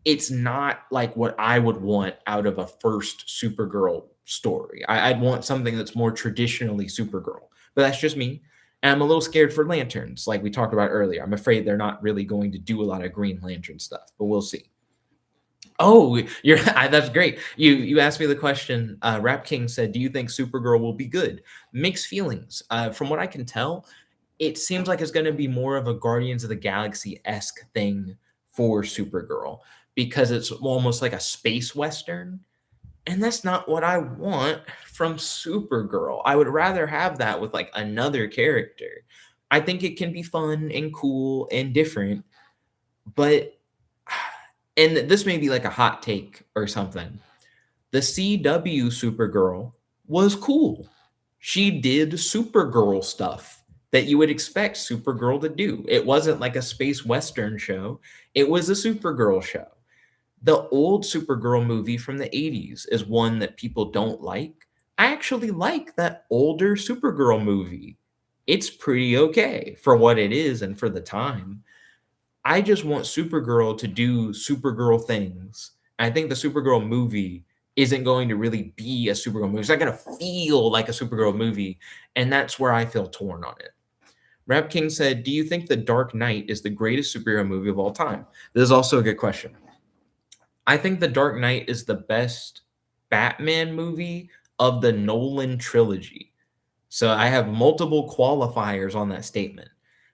it's not like what I would want out of a first Supergirl story. I'd want something that's more traditionally Supergirl, but that's just me. And I'm a little scared for lanterns, like we talked about earlier. I'm afraid they're not really going to do a lot of Green Lantern stuff, but we'll see. Oh, you're that's great. You asked me the question. Rap King said, "Do you think Supergirl will be good?" Mixed feelings. From what I can tell, it seems like it's going to be more of a Guardians of the Galaxy esque thing for Supergirl because it's almost like a space western, and that's not what I want from Supergirl. I would rather have that with like another character. I think it can be fun and cool and different, but and this may be like a hot take or something. The CW Supergirl was cool. She did Supergirl stuff that you would expect Supergirl to do. It wasn't like a space western show, it was a Supergirl show. The old Supergirl movie from the 80s is one that people don't like. I actually like that older Supergirl movie. It's pretty okay for what it is and for the time. I just want Supergirl to do Supergirl things. I think the Supergirl movie isn't going to really be a Supergirl movie. It's not going to feel like a Supergirl movie. And that's where I feel torn on it. Rap King said, "Do you think The Dark Knight is the greatest superhero movie of all time?" This is also a good question. I think The Dark Knight is the best Batman movie of the Nolan trilogy. So I have multiple qualifiers on that statement.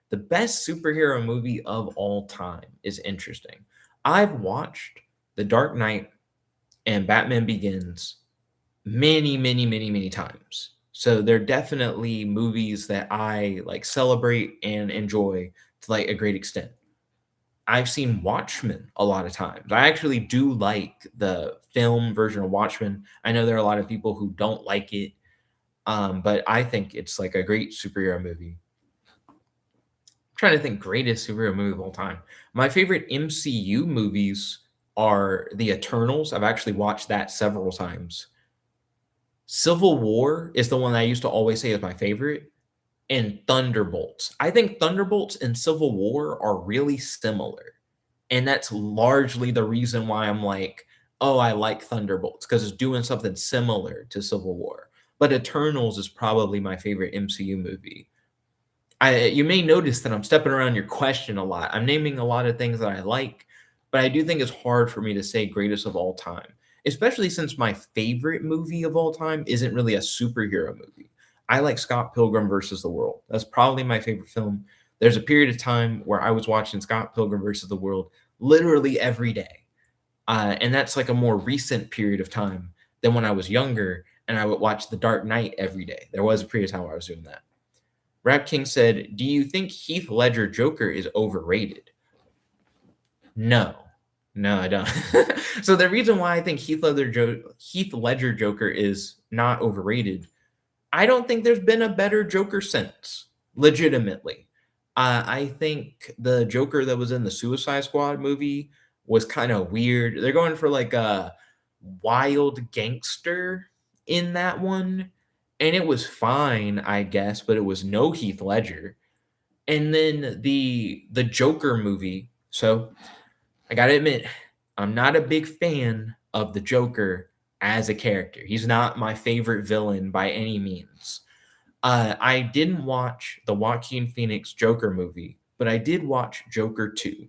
The best superhero movie of all time is interesting. I've watched The Dark Knight and Batman Begins many, many, many, many times. So they're definitely movies that I like celebrate and enjoy to like a great extent. I've seen Watchmen a lot of times. I actually do like the film version of Watchmen. I know there are a lot of people who don't like it, but I think it's like a great superhero movie. Trying to think greatest superhero movie of all time. My favorite MCU movies are The Eternals. I've actually watched that several times. Civil War is the one I used to always say is my favorite, and Thunderbolts. I think Thunderbolts and Civil War are really similar. And that's largely the reason why I'm like, "Oh, I like Thunderbolts," because it's doing something similar to Civil War. But Eternals is probably my favorite MCU movie. You may notice that I'm stepping around your question a lot. I'm naming a lot of things that I like, but I do think it's hard for me to say greatest of all time, especially since my favorite movie of all time isn't really a superhero movie. I like Scott Pilgrim versus the World. That's probably my favorite film. There's a period of time where I was watching Scott Pilgrim versus the World literally every day. And that's like a more recent period of time than when I was younger and I would watch The Dark Knight every day. There was a period of time where I was doing that. Rap King said, "Do you think Heath Ledger Joker is overrated?" No. No, I don't. So the reason why I think Heath Ledger Joker is not overrated, I don't think there's been a better Joker since, legitimately. I think the Joker that was in the Suicide Squad movie was kind of weird. They're going for like a wild gangster in that one, and it was fine, I guess, but it was no Heath Ledger. And then the Joker movie. So I gotta admit, I'm not a big fan of the Joker as a character. He's not my favorite villain by any means. I didn't watch the Joaquin Phoenix Joker movie, but I did watch Joker 2.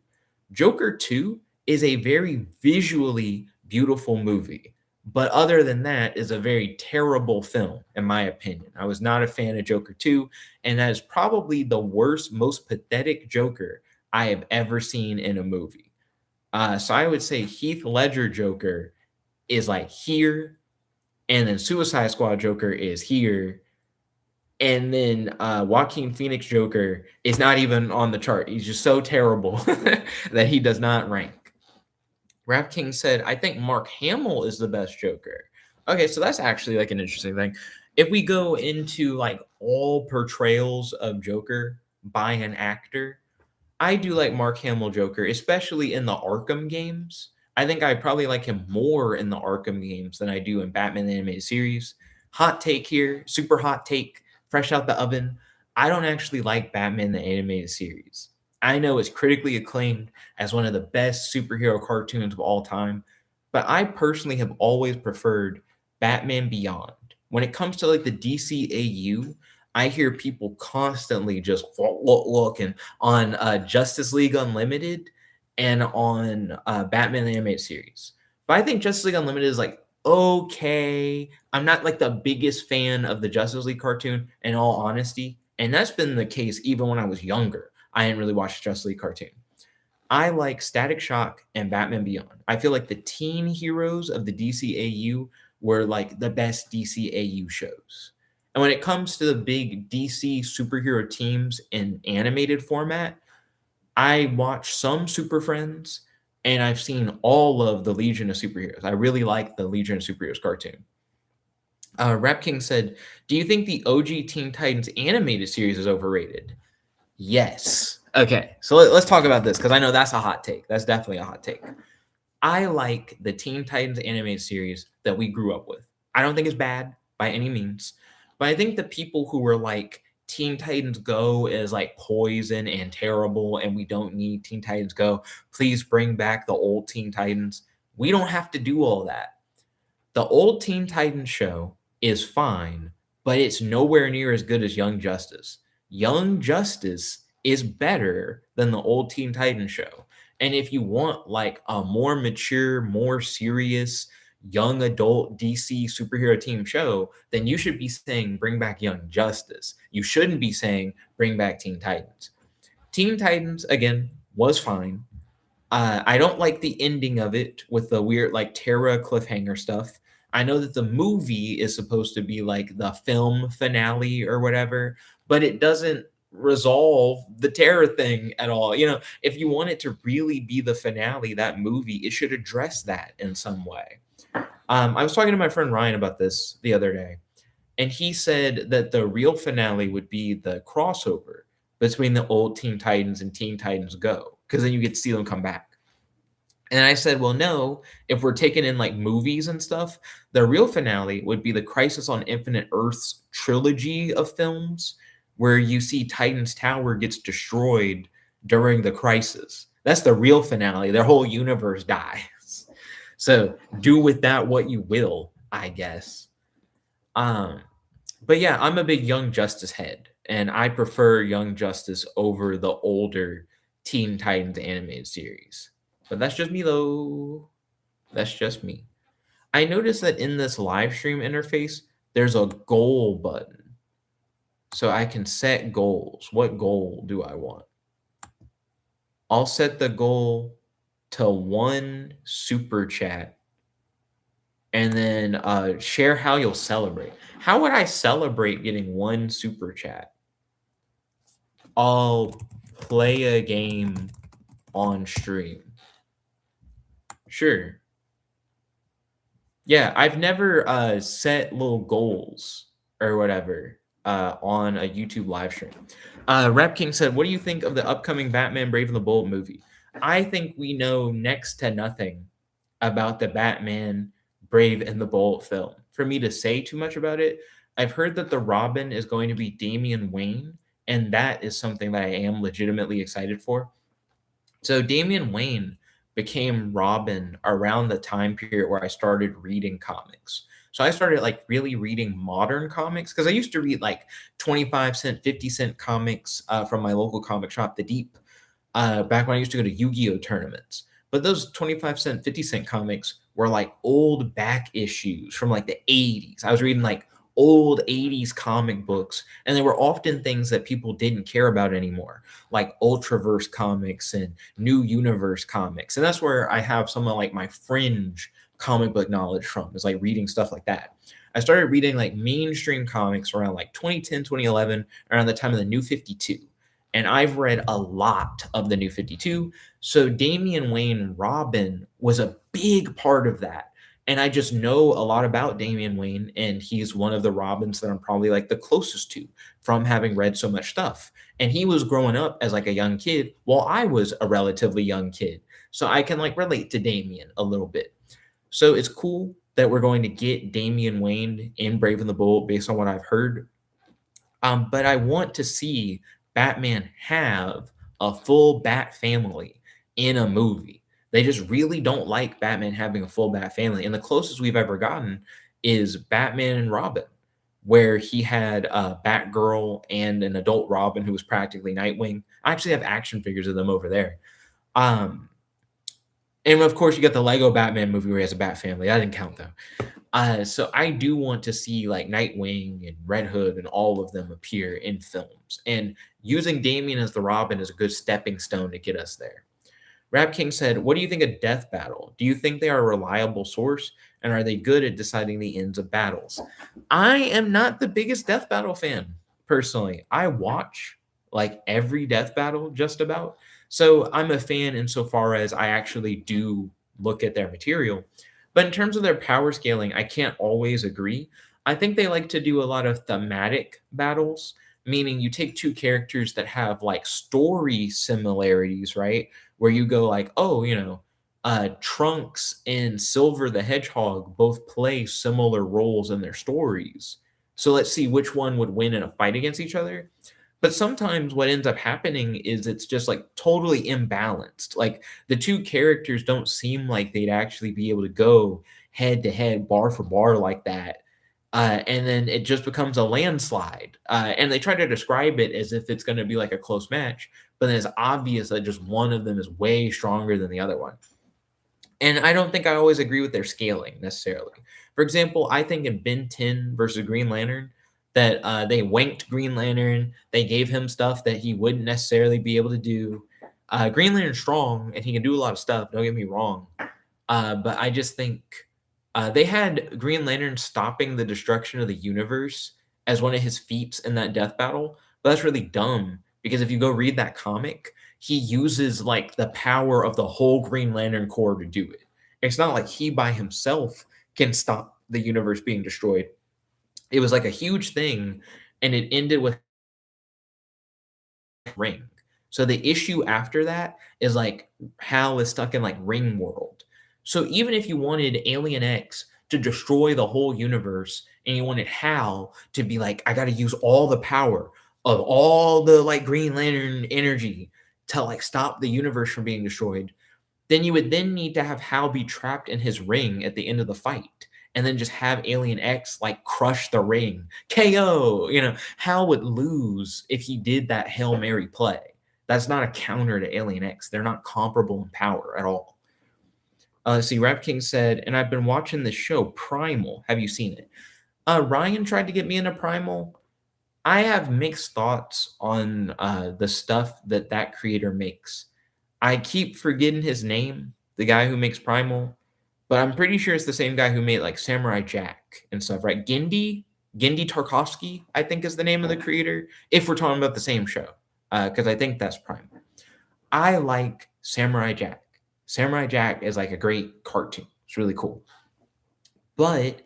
Joker 2 is a very visually beautiful movie, but other than that is a very terrible film in my opinion. I was not a fan of Joker 2, and that is probably the worst, most pathetic Joker I have ever seen in a movie. So I would say Heath Ledger Joker is like here, and then Suicide Squad Joker is here, and then Joaquin Phoenix Joker is not even on the chart. He's just so terrible that he does not rank. Rap King said, "I think Mark Hamill is the best Joker." Okay, so that's actually like an interesting thing. If we go into like all portrayals of Joker by an actor, I do like Mark Hamill Joker, especially in the Arkham games. I think I probably like him more in the Arkham games than I do in Batman the Animated Series. Hot take here, super hot take, fresh out the oven. I don't actually like Batman the Animated Series. I know it's critically acclaimed as one of the best superhero cartoons of all time, but I personally have always preferred Batman Beyond. When it comes to like the DCAU, I hear people constantly just looking on Justice League Unlimited and on Batman the Animated Series. But I think Justice League Unlimited is like okay. I'm not like the biggest fan of the Justice League cartoon, in all honesty, and that's been the case even when I was younger. I didn't really watch the Justice League cartoon. I like Static Shock and Batman Beyond. I feel like the teen heroes of the DCAU were like the best DCAU shows. And when it comes to the big DC superhero teams in animated format, I watch some Super Friends and I've seen all of the Legion of Superheroes. I really like the Legion of Superheroes cartoon. Rap King said, "Do you think the OG Teen Titans animated series is overrated?" Yes. Okay, so let's talk about this because I know that's a hot take. That's definitely a hot take. I like the Teen Titans animated series that we grew up with. I don't think it's bad by any means, but I think the people who were like Teen Titans Go is like poison and terrible, and we don't need Teen Titans Go. Please bring back the old Teen Titans. We don't have to do all that. The old Teen Titans show is fine, but it's nowhere near as good as Young Justice. Young Justice is better than the old Teen Titans show. And if you want like a more mature, more serious, young adult DC superhero team show, then you should be saying bring back Young Justice. You shouldn't be saying bring back Teen Titans. Teen Titans, again, was fine. I don't like the ending of it with the weird like Terra cliffhanger stuff. I know that the movie is supposed to be like the film finale or whatever, but it doesn't resolve the Terra thing at all. You know, if you want it to really be the finale, that movie, it should address that in some way. I was talking to my friend Ryan about this the other day, and he said that the real finale would be the crossover between the old Teen Titans and Teen Titans Go, because then you get to see them come back. And I said, well, no, if we're taking in like movies and stuff, the real finale would be the Crisis on Infinite Earths trilogy of films, where you see Titan's Tower gets destroyed during the crisis. That's the real finale. Their whole universe dies. So do with that what you will, I guess. Um, but yeah, I'm a big Young Justice head, and I prefer Young Justice over the older Teen Titans animated series. But that's just me, though. That's just me. I noticed that in this live stream interface, there's a goal button. So I can set goals. What goal do I want? I'll set the goal to one super chat and then share how you'll celebrate. How would I celebrate getting one super chat? I'll play a game on stream. Sure. Yeah, I've never set little goals or whatever on a YouTube live stream. Rap King said, "What do you think of the upcoming Batman Brave and the Bold movie?" I think we know next to nothing about the Batman Brave and the Bold film. For me to say too much about it, I've heard that the Robin is going to be Damian Wayne, and that is something that I am legitimately excited for. So Damian Wayne became Robin around the time period where I started reading comics. So I started like really reading modern comics because I used to read like 25-cent, 50-cent comics from my local comic shop, The Deep, back when I used to go to Yu-Gi-Oh tournaments. But those 25-cent, 50-cent comics were like old back issues from like the 80s. I was reading like old 80s comic books, and they were often things that people didn't care about anymore, like Ultraverse comics and New Universe comics. And that's where I have some of like my fringe comic book knowledge from, is like reading stuff like that. I started reading like mainstream comics around like 2010, 2011, around the time of the New 52. And I've read a lot of the New 52. So Damian Wayne Robin was a big part of that. And I just know a lot about Damian Wayne, and he's one of the Robins that I'm probably like the closest to from having read so much stuff. And he was growing up as like a young kid while I was a relatively young kid. So I can like relate to Damian a little bit. So it's cool that we're going to get Damian Wayne in Brave and the Bold based on what I've heard. But I want to see Batman have a full Bat family in a movie. They just really don't like Batman having a full Bat family. And the closest we've ever gotten is Batman and Robin, where he had a Batgirl and an adult Robin who was practically Nightwing. I actually have action figures of them over there. Um, and of course, you got the Lego Batman movie where he has a Bat family. That didn't count though. So I do want to see like Nightwing and Red Hood and all of them appear in films. And using Damien as the Robin is a good stepping stone to get us there. Rap King said, "What do you think of Death Battle? Do you think they are a reliable source? And are they good at deciding the ends of battles?" I am not the biggest Death Battle fan, personally. I watch like every Death Battle just about. So I'm a fan insofar as I actually do look at their material. But in terms of their power scaling, I can't always agree. I think they like to do a lot of thematic battles, meaning you take two characters that have like story similarities, right? Where you go like, oh, Trunks and Silver the Hedgehog both play similar roles in their stories. So let's see which one would win in a fight against each other. But sometimes what ends up happening is it's just like totally imbalanced. Like the two characters don't seem like they'd actually be able to go head to head, bar for bar like that. And then it just becomes a landslide. And they try to describe it as if it's going to be like a close match, but then it's obvious that just one of them is way stronger than the other one. And I don't think I always agree with their scaling necessarily. For example, I think in Ben 10 versus Green Lantern, that they wanked Green Lantern. They gave him stuff that he wouldn't necessarily be able to do. Green Lantern's strong and he can do a lot of stuff. Don't get me wrong. But I just think they had Green Lantern stopping the destruction of the universe as one of his feats in that death battle. But that's really dumb because if you go read that comic, he uses like the power of the whole Green Lantern Corps to do it. It's not like he by himself can stop the universe being destroyed. It was like a huge thing, and it ended with Ring. So the issue after that is like Hal is stuck in like Ring World. So even if you wanted Alien X to destroy the whole universe and you wanted Hal to be like, I got to use all the power of all the like Green Lantern energy to like stop the universe from being destroyed, then you would then need to have Hal be trapped in his ring at the end of the fight. And then just have Alien X like crush the ring. KO. Hal would lose if he did that Hail Mary play. That's not a counter to Alien X. They're not comparable in power at all. Let's see. Rap King said, and I've been watching this show, Primal. Have you seen it? Ryan tried to get me into Primal. I have mixed thoughts on the stuff that creator makes. I keep forgetting his name, the guy who makes Primal, but I'm pretty sure it's the same guy who made like Samurai Jack and stuff, right? Gendy Tarkovsky, I think is the name of the creator, if we're talking about the same show, because I think that's Primal. I like Samurai Jack. Samurai Jack is like a great cartoon. It's really cool. But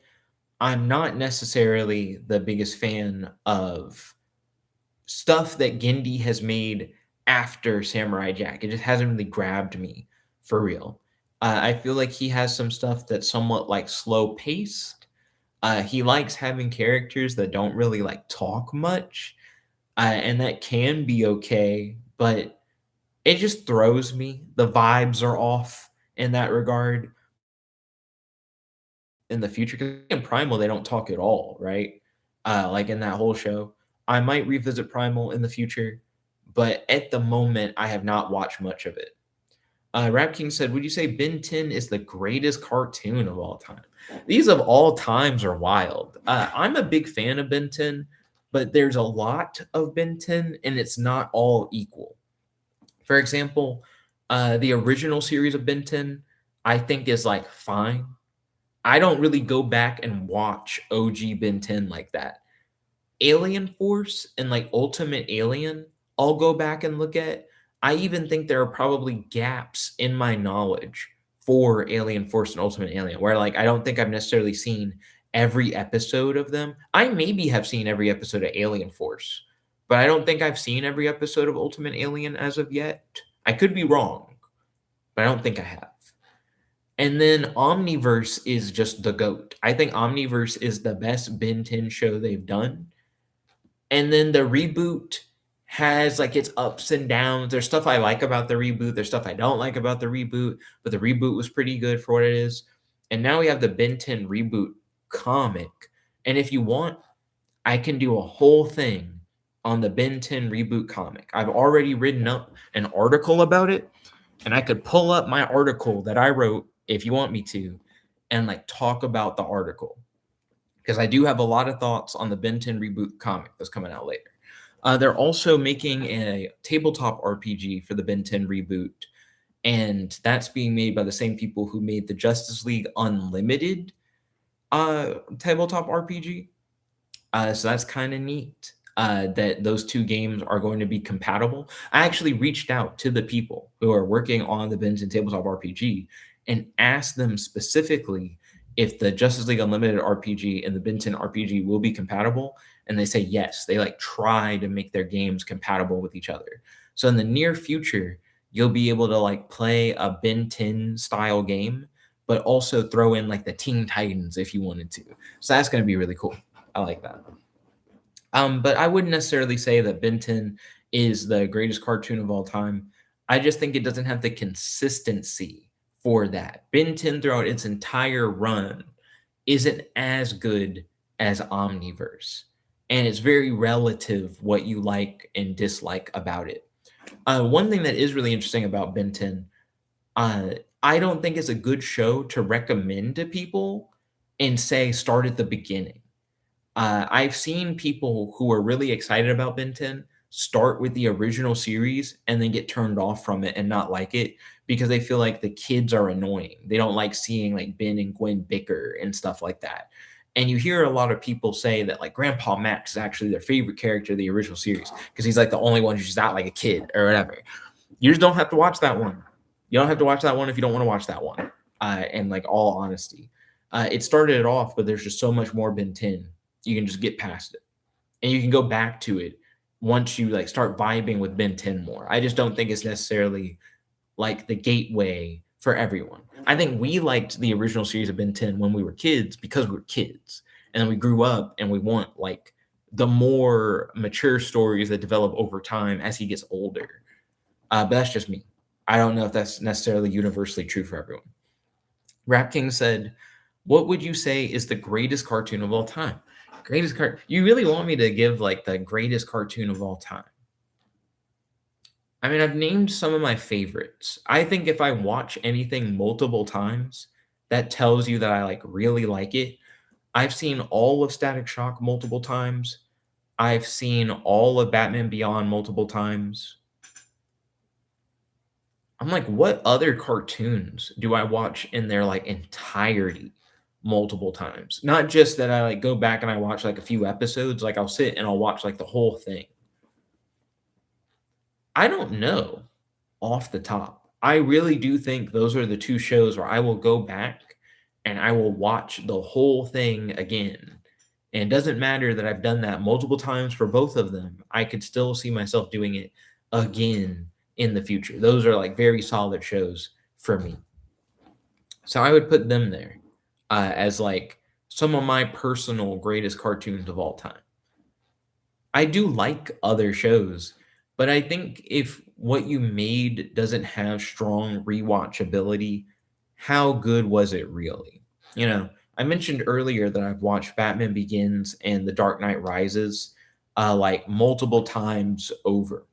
I'm not necessarily the biggest fan of stuff that Gendy has made after Samurai Jack. It just hasn't really grabbed me for real. I feel like he has some stuff that's somewhat like slow paced. He likes having characters that don't really like talk much, and that can be okay, but it just throws me. The vibes are off in that regard in the future, 'cause in Primal, they don't talk at all, right? Like in that whole show. I might revisit Primal in the future, but at the moment, I have not watched much of it. Rap King said, "Would you say Ben 10 is the greatest cartoon of all time?" These of all times are wild. I'm a big fan of Ben 10, but there's a lot of Ben 10, and it's not all equal. For example, the original series of Ben 10, I think is like fine. I don't really go back and watch OG Ben 10 like that. Alien Force and like Ultimate Alien, I'll go back and look at. I even think there are probably gaps in my knowledge for Alien Force and Ultimate Alien where like I don't think I've necessarily seen every episode of them. I maybe have seen every episode of Alien Force, but I don't think I've seen every episode of Ultimate Alien as of yet. I could be wrong. but I don't think I have. And then Omniverse is just the GOAT. I think Omniverse is the best Ben 10 show they've done. And then the reboot has like its ups and downs. There's stuff I like about the reboot, there's stuff I don't like about the reboot, but the reboot was pretty good for what it is. And now we have the Ben 10 reboot comic. And if you want, I can do a whole thing on the Ben 10 reboot comic. I've already written up an article about it, and I could pull up my article that I wrote if you want me to and like talk about the article because I do have a lot of thoughts on the Ben 10 reboot comic that's coming out later. They're also making a tabletop RPG for the Ben 10 reboot, and that's being made by the same people who made the Justice League Unlimited tabletop RPG. So that's kind of neat that those two games are going to be compatible. I actually reached out to the people who are working on the Benson Tabletop RPG and asked them specifically if the Justice League Unlimited RPG and the Benton RPG will be compatible. And they say yes. They like try to make their games compatible with each other. So in the near future, you'll be able to like play a Ben 10 style game, but also throw in like the Teen Titans if you wanted to. So that's going to be really cool. I like that. But I wouldn't necessarily say that Ben 10 is the greatest cartoon of all time. I just think it doesn't have the consistency for that. Ben 10 throughout its entire run isn't as good as Omniverse. And it's very relative what you like and dislike about it. One thing that is really interesting about Ben 10, uh, I don't think it's a good show to recommend to people and say start at the beginning. I've seen people who are really excited about Ben 10 start with the original series and then get turned off from it and not like it because they feel like the kids are annoying. They don't like seeing like Ben and Gwen bicker and stuff like that. And you hear a lot of people say that like Grandpa Max is actually their favorite character of the original series because he's like the only one who's just not like a kid or whatever. You just don't have to watch that one. You don't have to watch that one if you don't want to watch that one. And like all honesty, it started it off, but there's just so much more Ben 10 you can just get past it and you can go back to it once you like start vibing with Ben 10 more. I just don't think it's necessarily like the gateway for everyone. I think we liked the original series of Ben 10 when we were kids because we were kids. And then we grew up and we want like the more mature stories that develop over time as he gets older. But that's just me. I don't know if that's necessarily universally true for everyone. Rap King said, "What would you say is the greatest cartoon of all time?" Greatest cart. You really want me to give like the greatest cartoon of all time? I mean, I've named some of my favorites. I think if I watch anything multiple times, that tells you that I like really like it. I've seen all of Static Shock multiple times. I've seen all of Batman Beyond multiple times. I'm like, what other cartoons do I watch in their like entirety multiple times? Not just that I like go back and I watch like a few episodes, like I'll sit and I'll watch like the whole thing. I don't know off the top. I really do think those are the two shows where I will go back and I will watch the whole thing again. And it doesn't matter that I've done that multiple times for both of them. I could still see myself doing it again in the future. Those are like very solid shows for me. So I would put them there as like some of my personal greatest cartoons of all time. I do like other shows, but I think if what you made doesn't have strong rewatchability, how good was it really? You know, I mentioned earlier that I've watched Batman Begins and The Dark Knight Rises like multiple times over.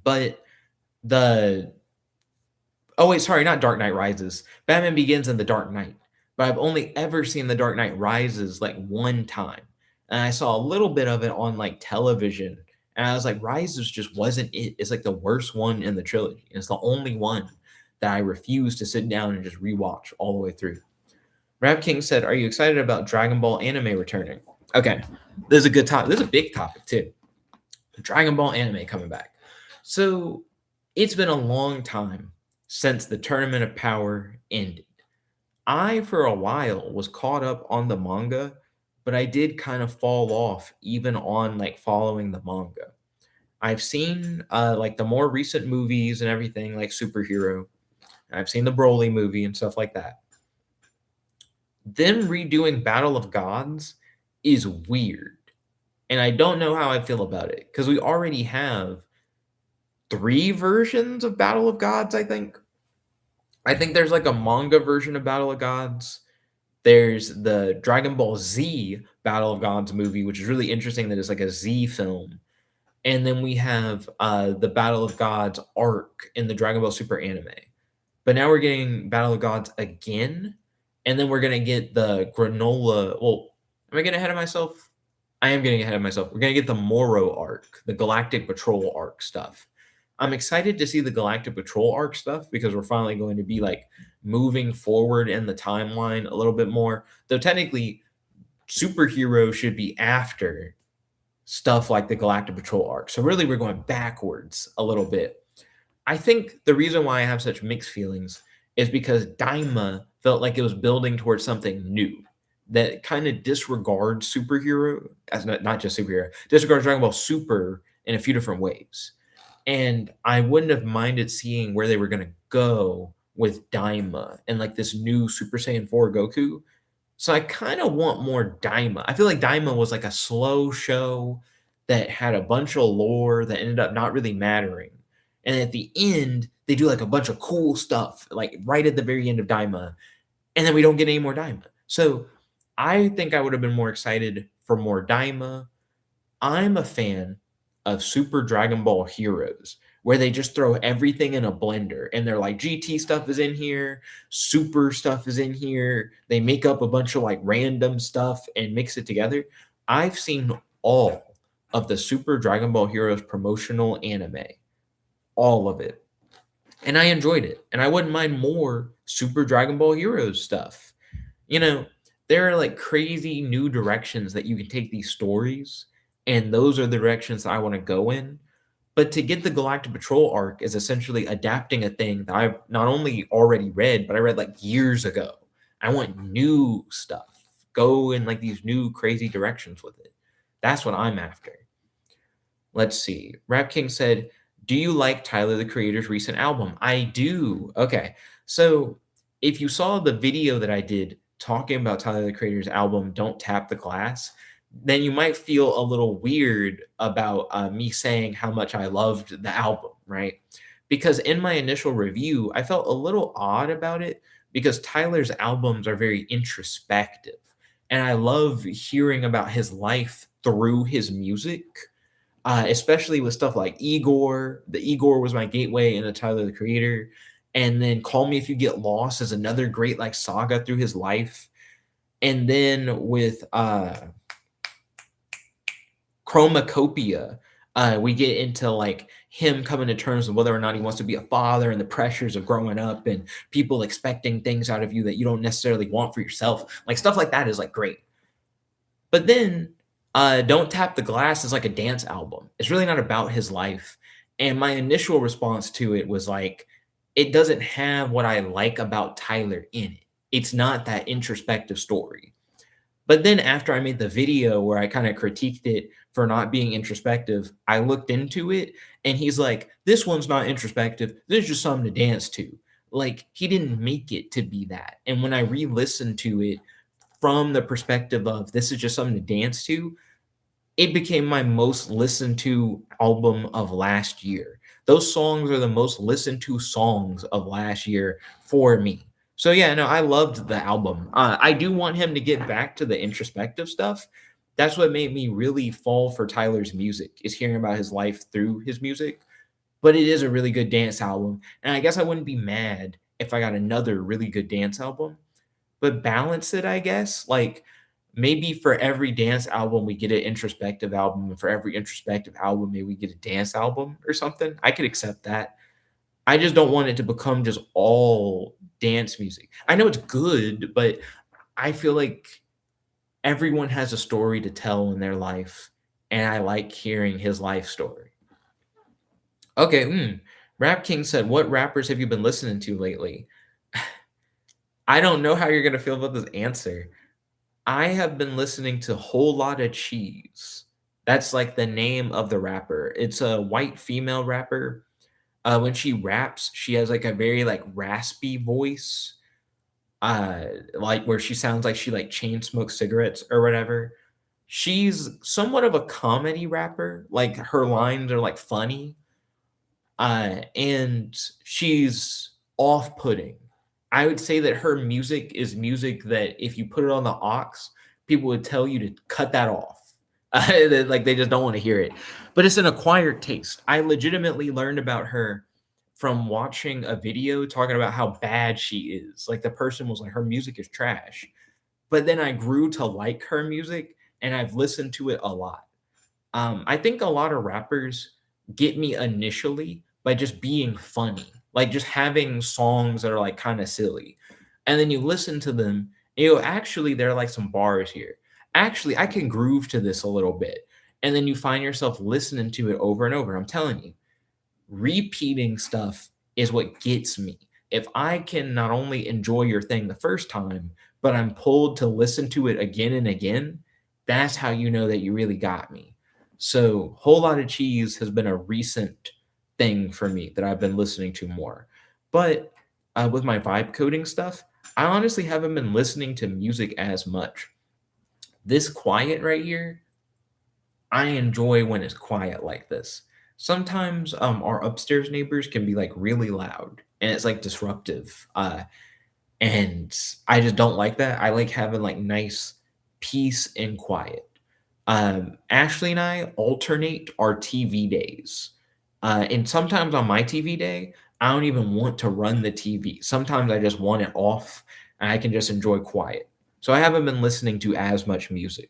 But the oh wait, sorry, not Dark Knight Rises. Batman Begins and The Dark Knight. But I've only ever seen The Dark Knight Rises like one time. And I saw a little bit of it on like television. And I was like, Rises just wasn't it. It's like the worst one in the trilogy. And it's the only one that I refuse to sit down and just rewatch all the way through. Rap King said, "Are you excited about Dragon Ball anime returning?" Okay, this is a good topic. This is a big topic too. Dragon Ball anime coming back. So it's been a long time since the Tournament of Power ended. I, for a while, was caught up on the manga, but I did kind of fall off even on like following the manga. I've seen like the more recent movies and everything, like Superhero. I've seen the Broly movie and stuff like that. Them redoing Battle of Gods is weird, and I don't know how I feel about it because we already have 3 versions of Battle of Gods, I think. I think there's, like, a manga version of Battle of Gods. There's the Dragon Ball Z Battle of Gods movie, which is really interesting that it's like a Z film. And then we have, the Battle of Gods arc in the Dragon Ball Super anime. But now we're getting Battle of Gods again, and then we're gonna get the granola am I getting ahead of myself? I am getting ahead of myself. We're gonna get the Moro arc, the Galactic Patrol arc stuff. I'm excited to see the Galactic Patrol arc stuff because we're finally going to be, like, moving forward in the timeline a little bit more, though technically, superhero should be after stuff like the Galactic Patrol arc. So really, we're going backwards a little bit. I think the reason why I have such mixed feelings is because Daima felt like it was building towards something new that kind of disregards superhero as not just superhero, disregards Dragon Ball Super in a few different ways. And I wouldn't have minded seeing where they were going to go with Daima and like this new Super Saiyan 4 Goku. So I kind of want more Daima. I feel like Daima was like a slow show that had a bunch of lore that ended up not really mattering. And at the end, they do like a bunch of cool stuff, like right at the very end of Daima, and then we don't get any more Daima. So I think I would have been more excited for more Daima. I'm a fan of Super Dragon Ball Heroes, where they just throw everything in a blender and they're like, GT stuff is in here, Super stuff is in here. They make up a bunch of like random stuff and mix it together. I've seen all of the Super Dragon Ball Heroes promotional anime, all of it. And I enjoyed it. And I wouldn't mind more Super Dragon Ball Heroes stuff. You know, there are like crazy new directions that you can take these stories, and those are the directions that I want to go in. But to get the Galactic Patrol arc is essentially adapting a thing that I've not only already read, but I read like years ago. I want new stuff. Go in like these new crazy directions with it. That's what I'm after. Let's see. Rap King said, "Do you like Tyler the Creator's recent album?" I do. Okay. So if you saw the video that I did talking about Tyler the Creator's album, Don't Tap the Glass, then you might feel a little weird about me saying how much I loved the album, right? Because in my initial review, I felt a little odd about it because Tyler's albums are very introspective. And I love hearing about his life through his music, especially with stuff like Igor. The Igor was my gateway into Tyler the Creator, and then Call Me If You Get Lost is another great like saga through his life. And then with Chromacopia, we get into like him coming to terms with whether or not he wants to be a father and the pressures of growing up and people expecting things out of you that you don't necessarily want for yourself. Like stuff like that is like great. But then Don't Tap the Glass is like a dance album. It's really not about his life. And my initial response to it was like, it doesn't have what I like about Tyler in it. It's not that introspective story. But then after I made the video where I kind of critiqued it for not being introspective, I looked into it and he's like, this one's not introspective. This is just something to dance to. Like, he didn't make it to be that. And when I re listened to it, from the perspective of this is just something to dance to, it became my most listened to album of last year. Those songs are the most listened to songs of last year for me. So yeah, no, I loved the album. I do want him to get back to the introspective stuff. That's what made me really fall for Tyler's music, is hearing about his life through his music. But it is a really good dance album, and I guess I wouldn't be mad if I got another really good dance album, but balance it, I guess. Like maybe for every dance album, we get an introspective album, and for every introspective album, maybe we get a dance album or something. I could accept that. I just don't want it to become just all dance music. I know it's good, but I feel like everyone has a story to tell in their life, and I like hearing his life story. Okay, Rap King said, "What rappers have you been listening to lately?" I don't know how you're gonna feel about this answer. I have been listening to Whole Lotta Cheese. That's like the name of the rapper. It's a white female rapper. When she raps, she has like a very like raspy voice, uh, like where she sounds like she like chain smokes cigarettes or whatever. She's somewhat of a comedy rapper. Like her lines are like funny, and she's off-putting. I would say that her music is music that if you put it on the aux, people would tell you to cut that off. Like they just don't want to hear it. But it's an acquired taste. I legitimately learned about her from watching a video talking about how bad she is. Like the person was like, her music is trash. But then I grew to like her music and I've listened to it a lot. I think a lot of rappers get me initially by just being funny, like just having songs that are like kind of silly. And then you listen to them, and you go, actually, there are like some bars here. Actually, I can groove to this a little bit. And then you find yourself listening to it over and over. I'm telling you, repeating stuff is what gets me. If I can not only enjoy your thing the first time, but I'm pulled to listen to it again and again, that's how you know that you really got me. So, Whole Lot of Cheese has been a recent thing for me that I've been listening to more. But with my vibe coding stuff, I honestly haven't been listening to music as much. This quiet right here, I enjoy when it's quiet like this. Sometimes our upstairs neighbors can be like really loud and it's like disruptive. And I just don't like that. I like having like nice peace and quiet. Ashley and I alternate our TV days. And sometimes on my TV day, I don't even want to run the TV. Sometimes I just want it off and I can just enjoy quiet. So I haven't been listening to as much music.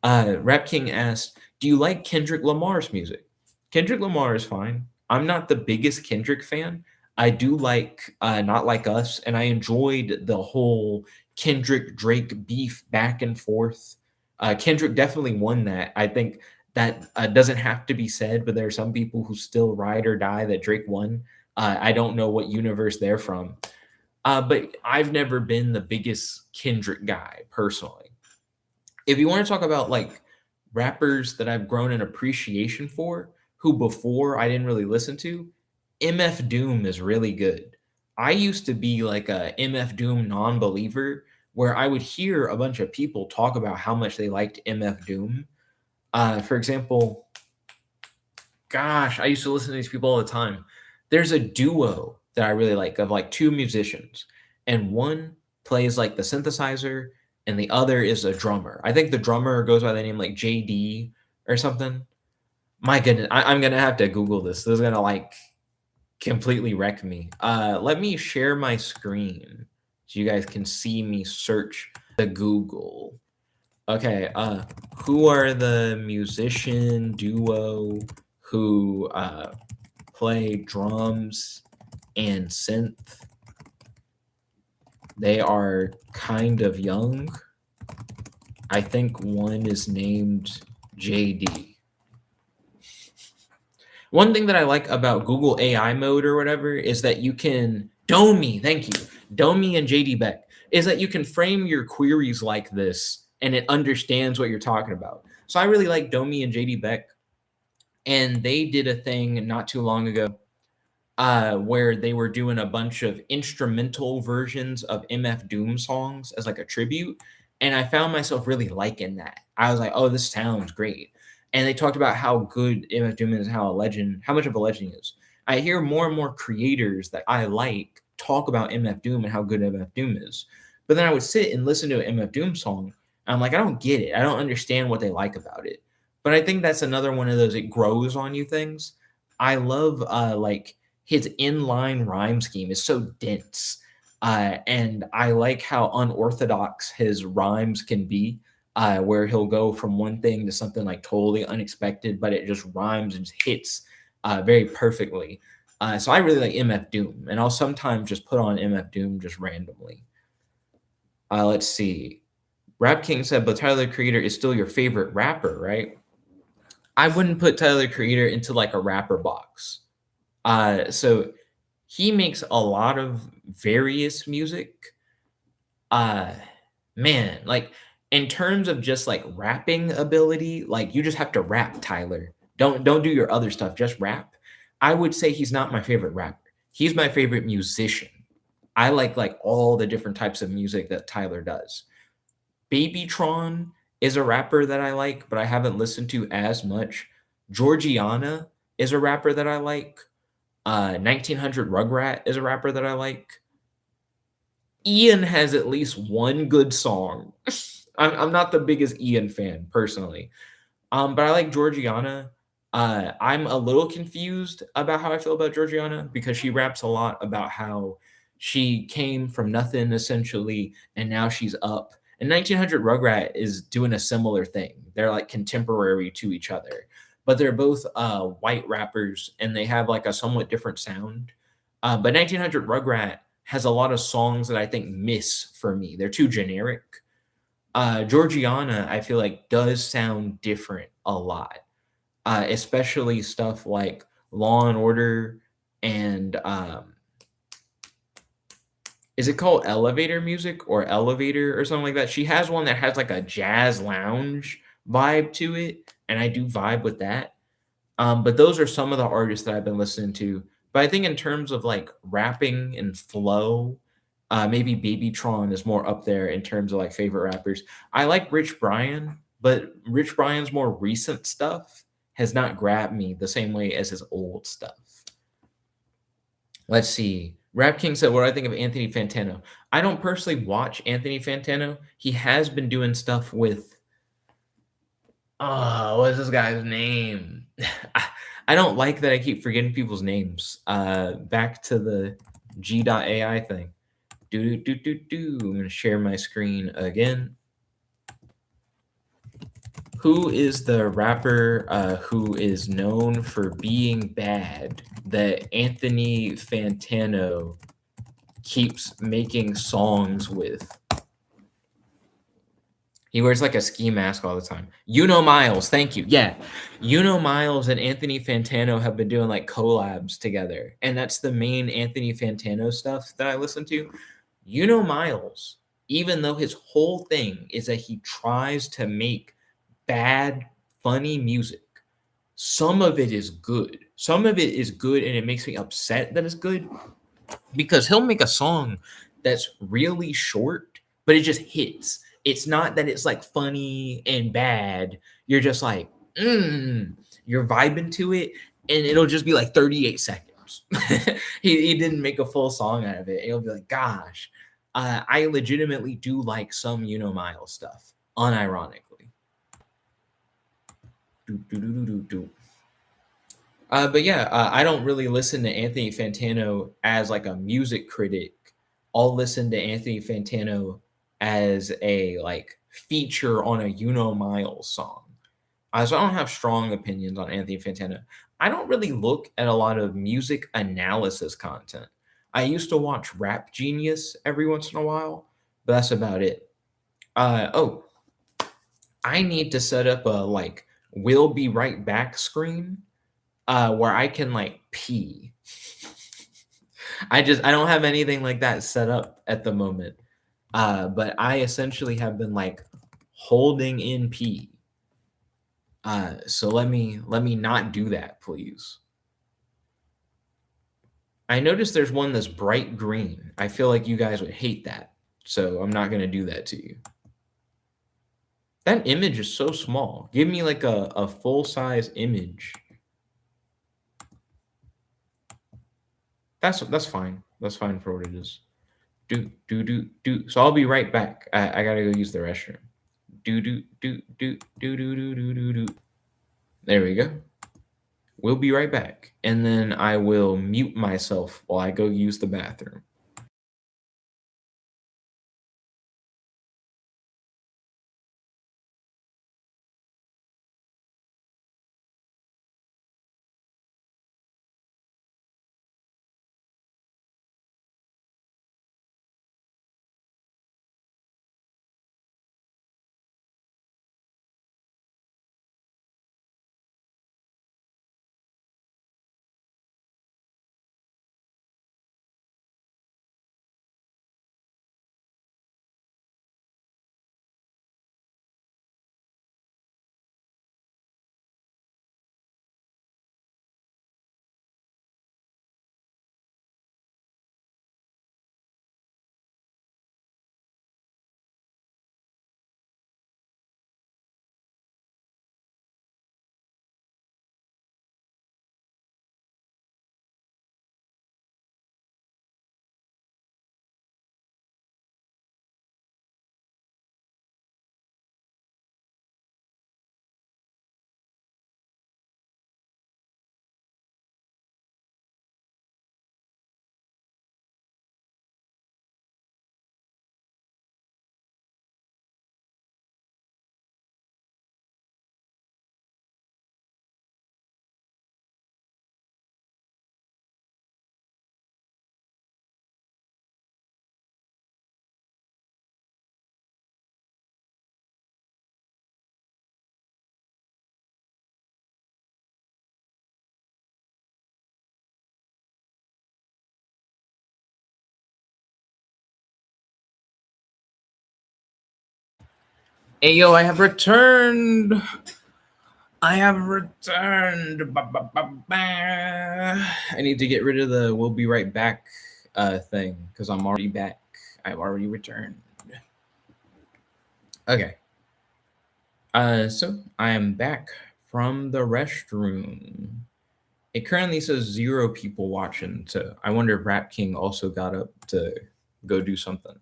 Rap King asked, "Do you like Kendrick Lamar's music?" Kendrick Lamar is fine. I'm not the biggest Kendrick fan. I do like Not Like Us, and I enjoyed the whole Kendrick Drake beef back and forth. Kendrick definitely won that. I think that doesn't have to be said, but there are some people who still ride or die that Drake won. I don't know what universe they're from, but I've never been the biggest Kendrick guy personally. If you want to talk about like rappers that I've grown an appreciation for, who before I didn't really listen to, MF Doom is really good. I used to be like a MF Doom non-believer where I would hear a bunch of people talk about how much they liked MF Doom. For example, gosh, I used to listen to these people all the time. There's a duo that I really like of like two musicians, and one plays like the synthesizer, and the other is a drummer. I think the drummer goes by the name like JD or something. My goodness, I'm gonna have to Google this. This is gonna like completely wreck me. Let me share my screen so you guys can see me search the Google. Okay, who are the musician duo who play drums and synth? They are kind of young. I think one is named JD. One thing that I like about Google AI mode or whatever is that you can Domi, thank you. Domi and JD Beck is that you can frame your queries like this and it understands what you're talking about. So I really like Domi and JD Beck, and they did a thing not too long ago where they were doing a bunch of instrumental versions of MF Doom songs as like a tribute. And I found myself really liking that. I was like, oh, this sounds great. And they talked about how good MF Doom is, how a legend, how much of a legend he is. I hear more and more creators that I like talk about MF Doom and how good MF Doom is. But then I would sit and listen to an MF Doom song. And I'm like, I don't get it. I don't understand what they like about it. But I think that's another one of those it grows on you things. I love like his inline rhyme scheme is so dense. And I like how unorthodox his rhymes can be, where he'll go from one thing to something like totally unexpected, but it just rhymes and just hits very perfectly. So I really like MF Doom, and I'll sometimes just put on MF Doom just randomly. Let's see. Rap King said, but Tyler the Creator is still your favorite rapper, right? I wouldn't put Tyler the Creator into like a rapper box. So he makes a lot of various music. Uh Man, like in terms of just like rapping ability, like you just have to rap, Tyler. Don't do your other stuff, just rap. I would say he's not my favorite rapper. He's my favorite musician. I like all the different types of music that Tyler does. Babytron is a rapper that I like, but I haven't listened to as much. Georgiana is a rapper that I like. 1900 Rugrat is a rapper that I like. Ian has at least one good song. I'm not the biggest Ian fan personally, but I like Georgiana. I'm a little confused about how I feel about Georgiana because she raps a lot about how she came from nothing essentially, and now she's up. And 1900 Rugrat is doing a similar thing. They're like contemporary to each other, but they're both white rappers, and they have like a somewhat different sound. But 1900 Rugrat has a lot of songs that I think miss for me. They're too generic. Georgiana, I feel like does sound different a lot, especially stuff like Law and Order and is it called elevator music or elevator or something like that? She has one that has like a jazz lounge vibe to it, and I do vibe with that. But those are some of the artists that I've been listening to. But I think in terms of like rapping and flow, maybe Babytron is more up there in terms of like favorite rappers. I like Rich Brian, but Rich Brian's more recent stuff has not grabbed me the same way as his old stuff. Let's see. Rap King said, "What do I think of Anthony Fantano?" I don't personally watch Anthony Fantano. He has been doing stuff with what's this guy's name? I don't like that I keep forgetting people's names. Back to the G.AI thing. Do do do do do. I'm gonna share my screen again. Who is the rapper who is known for being bad that Anthony Fantano keeps making songs with? He wears like a ski mask all the time. Miles, thank you. Yeah. Miles and Anthony Fantano have been doing like collabs together. And that's the main Anthony Fantano stuff that I listen to. Miles, even though his whole thing is that he tries to make bad, funny music, some of it is good. Some of it is good, and it makes me upset that it's good because he'll make a song that's really short, but it just hits. It's not that it's like funny and bad. You're just like, you're vibing to it, and it'll just be like 38 seconds. he didn't make a full song out of it. It'll be like, gosh, I legitimately do like some Miles stuff, unironically. Do, do, do, do, do, do. But yeah, I don't really listen to Anthony Fantano as like a music critic. I'll listen to Anthony Fantano as a like feature on a Miles song. So I don't have strong opinions on Anthony Fantano. I don't really look at a lot of music analysis content. I used to watch Rap Genius every once in a while, but that's about it. Oh, I need to set up a like "We'll be right back" screen where I can like pee. I don't have anything like that set up at the moment. But I essentially have been like holding in pee. So let me not do that, please. I noticed there's one that's bright green. I feel like you guys would hate that. So I'm not gonna do that to you. That image is so small. Give me like a full size image. That's fine. That's fine for what it is. Do. So I'll be right back. I gotta go use the restroom. Do. There we go. We'll be right back, and then I will mute myself while I go use the bathroom. Hey yo, I have returned. I have returned. I need to get rid of the "we'll be right back" thing because I'm already back. I've already returned. Okay. So I am back from the restroom. It currently says 0 people watching, so I wonder if Rap King also got up to go do something.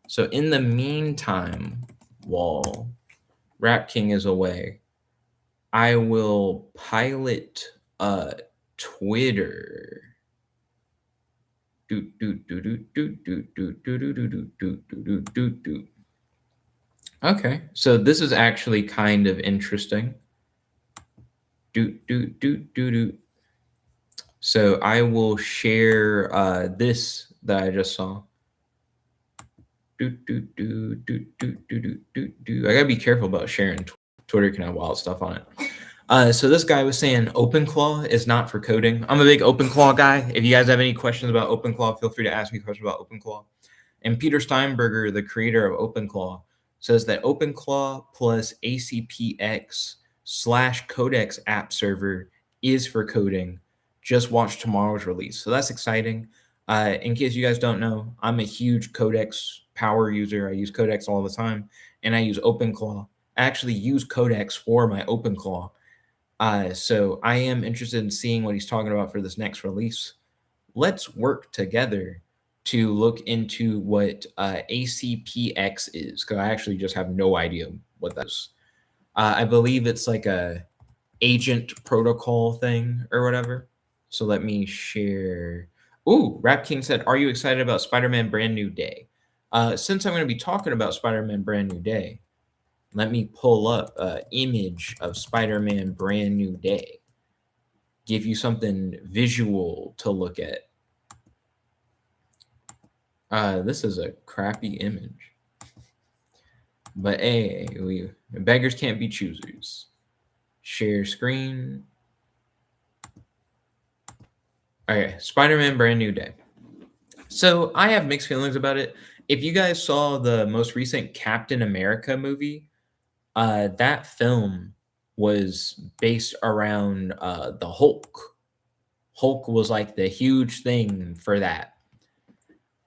So in the meantime, while Rap King is away, I will pilot Twitter. Okay, so this is actually kind of interesting. So I will share this that I just saw. I gotta be careful about sharing. Twitter can have wild stuff on it. So this guy was saying OpenClaw is not for coding. I'm a big OpenClaw guy. If you guys have any questions about OpenClaw, feel free to ask me questions about OpenClaw. And Peter Steinberger, the creator of OpenClaw, says that OpenClaw plus ACPX/Codex app server is for coding. Just watch tomorrow's release. So that's exciting. In case you guys don't know, I'm a huge Codex power user. I use Codex all the time, and I use OpenClaw. I actually use Codex for my OpenClaw. So I am interested in seeing what he's talking about for this next release. Let's work together to look into what ACPX is, because I actually just have no idea what that is. I believe it's like a agent protocol thing or whatever. So let me share. Ooh, Rap King said, "Are you excited about Spider-Man Brand New Day?" Since I'm going to be talking about Spider-Man Brand New Day, let me pull up an image of Spider-Man Brand New Day. Give you something visual to look at. This is a crappy image. But hey, beggars can't be choosers. Share screen. Okay, Spider-Man Brand New Day. So I have mixed feelings about it. If you guys saw the most recent Captain America movie, that film was based around the Hulk. Hulk was like the huge thing for that.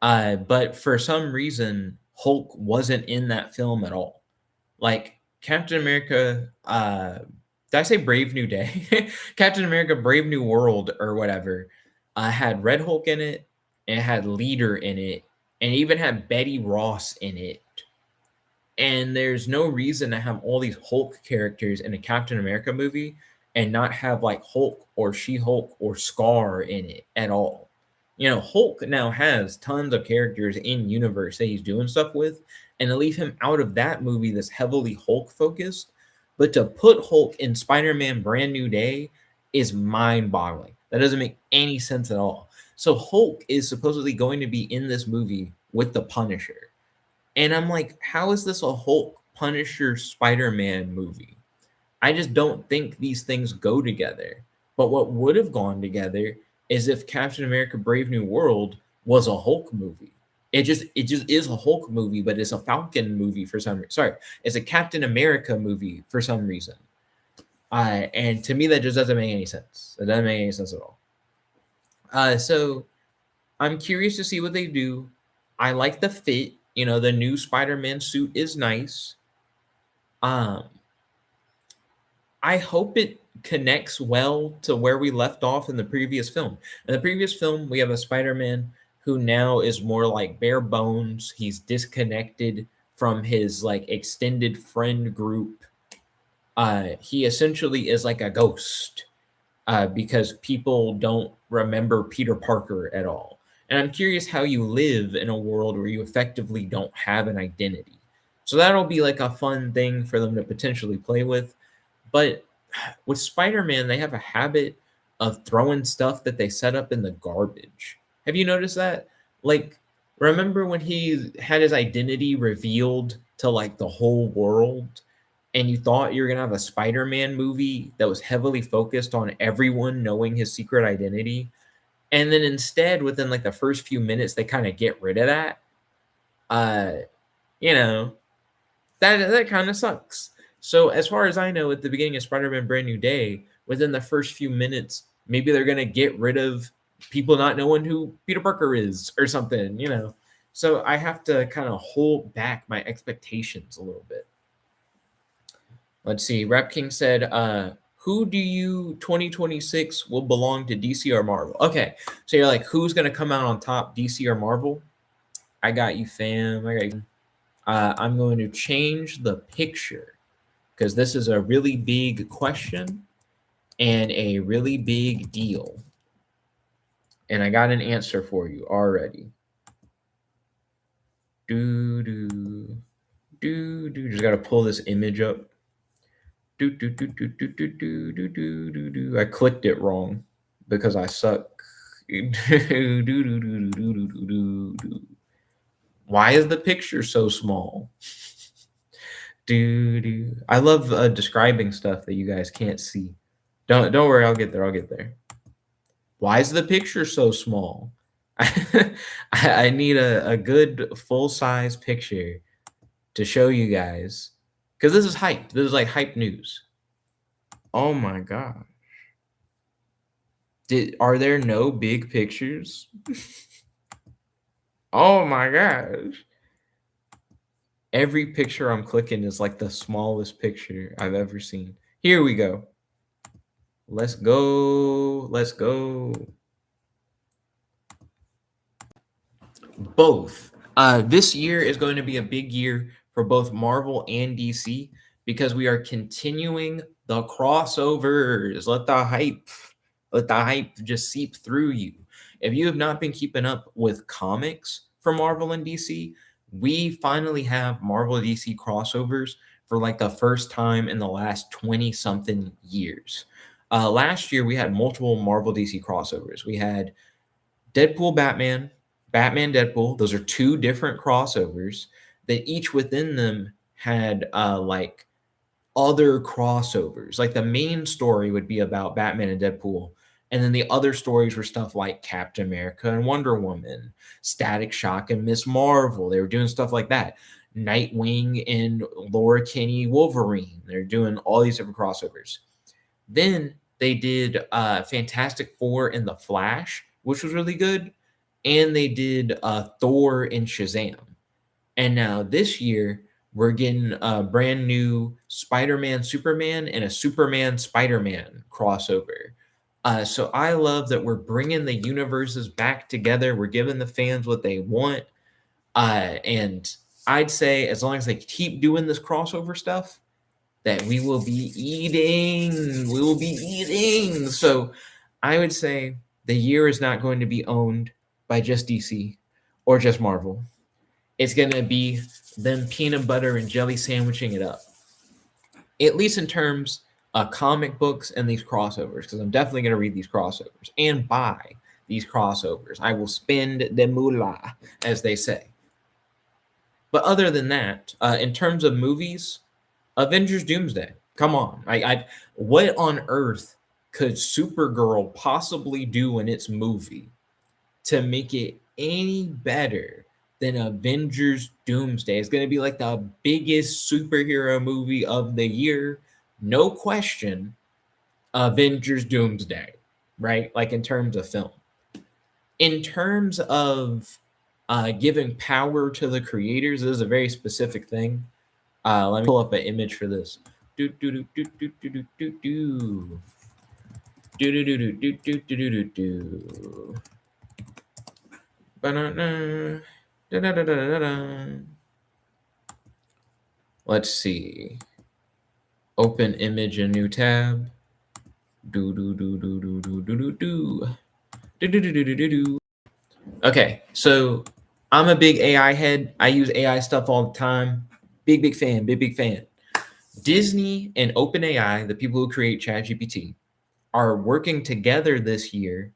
But for some reason, Hulk wasn't in that film at all. Like Captain America, did I say Brave New Day? Captain America Brave New World or whatever, had Red Hulk in it, and it had Leader in it, and it even had Betty Ross in it. And there's no reason to have all these Hulk characters in a Captain America movie and not have like Hulk or She Hulk or Scar in it at all. You know, Hulk now has tons of characters in universe that he's doing stuff with, and to leave him out of that movie that's heavily Hulk focused, but to put Hulk in Spider-Man Brand New Day is mind-boggling. That doesn't make any sense at all. So Hulk is supposedly going to be in this movie with the Punisher. And I'm like, how is this a Hulk Punisher Spider-Man movie? I just don't think these things go together. But what would have gone together is if Captain America Brave New World was a Hulk movie. It just is a Hulk movie, but it's a Falcon movie for some reason. Sorry, it's a Captain America movie for some reason. And to me, that just doesn't make any sense. It doesn't make any sense at all. So I'm curious to see what they do. I like the fit. You know, the new Spider-Man suit is nice. Um, I hope it connects well to where we left off in the previous film. In the previous film, we have a Spider-Man who now is more like bare bones. He's disconnected from his like extended friend group. He essentially is like a ghost because people don't remember Peter Parker at all. And I'm curious how you live in a world where you effectively don't have an identity. So that'll be like a fun thing for them to potentially play with. But with Spider-Man, they have a habit of throwing stuff that they set up in the garbage. Have you noticed that? Like, remember when he had his identity revealed to like the whole world, and you thought you were gonna have a Spider-Man movie that was heavily focused on everyone knowing his secret identity, and then instead, within like the first few minutes, they kind of get rid of that. Uh, you know, That kind of sucks. So as far as I know, at the beginning of Spider-Man Brand New Day, within the first few minutes, maybe they're gonna get rid of people not knowing who Peter Parker is or something, you know. So I have to kind of hold back my expectations a little bit. Let's see. Rap King said, who do you 2026 will belong to DC or Marvel? Okay. So you're like, who's gonna come out on top, DC or Marvel? I got you, fam. I got you. I'm going to change the picture because this is a really big question and a really big deal. And I got an answer for you already. Just got to pull this image up. I clicked it wrong because I suck. Why is the picture so small? I love describing stuff that you guys can't see. Don't worry, I'll get there. I'll get there. Why is the picture so small? I need a good full size picture to show you guys because this is hype. This is like hype news. Oh my god! Are there no big pictures? Oh my gosh! Every picture I'm clicking is like the smallest picture I've ever seen. Here we go. Let's go. Let's go. Both. This year is going to be a big year for both Marvel and DC because we are continuing the crossovers. Let the hype just seep through you. If you have not been keeping up with comics for Marvel and DC, we finally have Marvel DC crossovers for like the first time in the last 20 something years. Last year, we had multiple Marvel DC crossovers. We had Deadpool Batman, Batman Deadpool. Those are two different crossovers that each within them had like other crossovers. Like the main story would be about Batman and Deadpool. And then the other stories were stuff like Captain America and Wonder Woman, Static Shock and Miss Marvel. They were doing stuff like that. Nightwing and Laura Kinney Wolverine. They're doing all these different crossovers. Then they did Fantastic Four and The Flash, which was really good. And they did Thor and Shazam. And now this year, we're getting a brand new Spider-Man Superman and a Superman Spider-Man crossover. So I love that we're bringing the universes back together. We're giving the fans what they want. And I'd say as long as they keep doing this crossover stuff, that we will be eating. We will be eating. So I would say the year is not going to be owned by just DC or just Marvel. It's going to be them peanut butter and jelly sandwiching it up, at least in terms of comic books and these crossovers, because I'm definitely going to read these crossovers and buy these crossovers. I will spend the moolah, as they say. But other than that, in terms of movies, Avengers Doomsday. Come on. What on earth could Supergirl possibly do in its movie to make it any better than Avengers Doomsday? It's going to be like the biggest superhero movie of the year. No question. Avengers Doomsday, right? Like in terms of film. In terms of giving power to the creators, this is a very specific thing. Let me pull up an image for this. Do do do do do do do do do. Do do do do do do do do do. Ba-da-da. Da-da-da-da-da-da. Let's see. Open image in new tab. Do do do do do do do do do. Do do do do do do do. Okay, so I'm a big AI head. I use AI stuff all the time. Big fan. Big fan. Disney and OpenAI, the people who create ChatGPT, are working together this year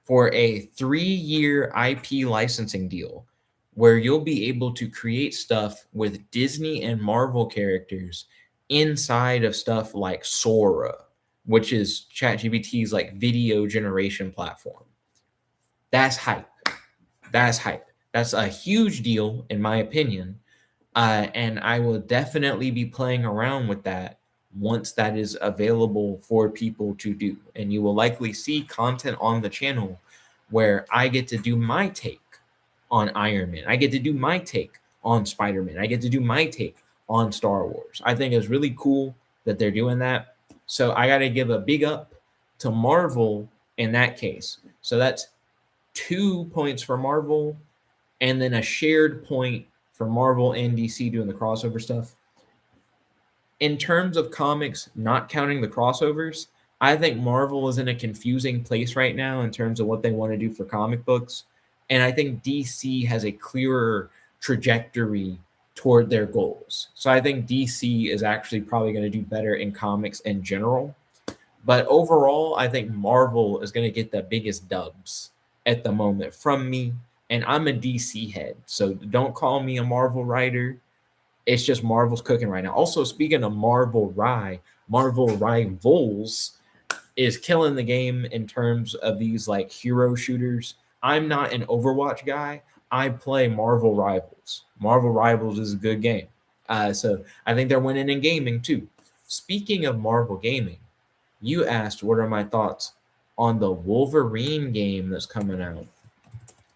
for a 3-year IP licensing deal where you'll be able to create stuff with Disney and Marvel characters inside of stuff like Sora, which is ChatGPT's like video generation platform. That's hype. That's hype. That's a huge deal, in my opinion, And I will definitely be playing around with that once that is available for people to do. And you will likely see content on the channel where I get to do my take on Iron Man. I get to do my take on Spider Man. I get to do my take on Star Wars. I think it's really cool that they're doing that. So I got to give a big up to Marvel in that case. So that's 2 points for Marvel, and then a shared point for Marvel and DC doing the crossover stuff. In terms of comics, not counting the crossovers, I think Marvel is in a confusing place right now in terms of what they want to do for comic books. And I think DC has a clearer trajectory toward their goals. So I think DC is actually probably going to do better in comics in general. But overall, I think Marvel is going to get the biggest dubs at the moment from me. And I'm a DC head. So don't call me a Marvel writer. It's just Marvel's cooking right now. Also, speaking of Marvel Rivals is killing the game in terms of these like hero shooters. I'm not an Overwatch guy. I play Marvel Rivals. Marvel Rivals is a good game. So I think they're winning in gaming too. Speaking of Marvel gaming, you asked what are my thoughts on the Wolverine game that's coming out.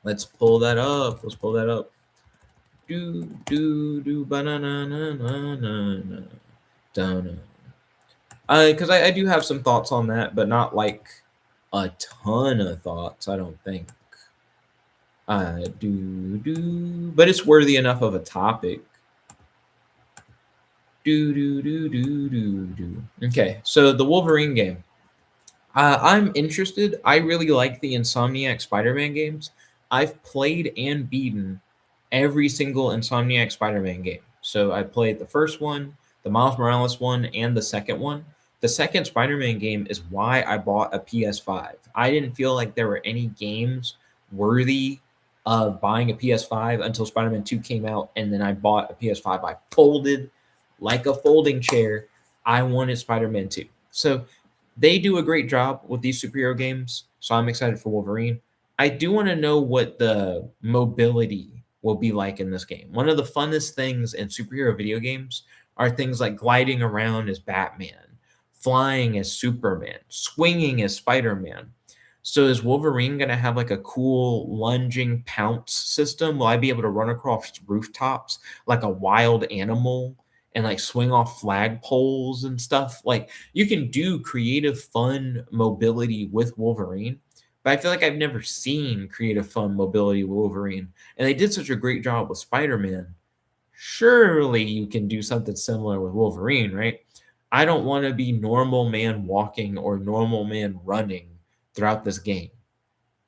Let's pull that up. Let's pull that up. Do do do banana na na na na dun. Because I do have some thoughts on that, but not like a ton of thoughts. I don't think. But it's worthy enough of a topic. Okay, so the Wolverine game. I'm interested. I really like the Insomniac Spider-Man games. I've played and beaten every single Insomniac Spider-Man game. So I played the first one, the Miles Morales one, and the second one. The second Spider-Man game is why I bought a PS5. I didn't feel like there were any games worthy of buying a PS5 until Spider-Man 2 came out, and then I bought a PS5. I folded like a folding chair. I wanted Spider-Man 2. So they do a great job with these superhero games, so I'm excited for Wolverine. I do want to know what the mobility will be like in this game. One of the funnest things in superhero video games are things like gliding around as Batman, flying as Superman, swinging as Spider-Man. So is Wolverine going to have like a cool lunging pounce system? Will I be able to run across rooftops like a wild animal and like swing off flagpoles and stuff? Like you can do creative, fun mobility with Wolverine, but I feel like I've never seen creative, fun mobility with Wolverine. And they did such a great job with Spider Man. Surely you can do something similar with Wolverine, right? I don't want to be normal man walking or normal man running throughout this game.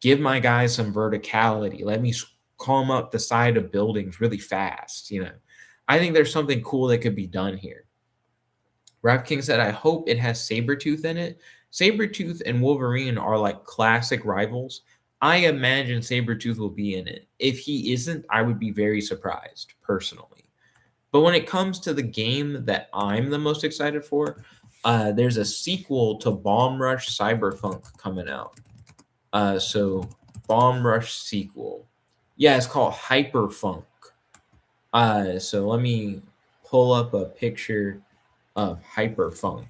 Give my guys some verticality. Let me climb up the side of buildings really fast. I think there's something cool that could be done here. Rap King said, I hope it has Sabretooth in it. Sabretooth and Wolverine are like classic rivals. I imagine Sabretooth will be in it. If he isn't, I would be very surprised personally. But when it comes to the game that I'm the most excited for, there's a sequel to Bomb Rush Cyberpunk coming out. So Bomb Rush sequel. Yeah, it's called Hyperfunk. So let me pull up a picture of Hyperfunk.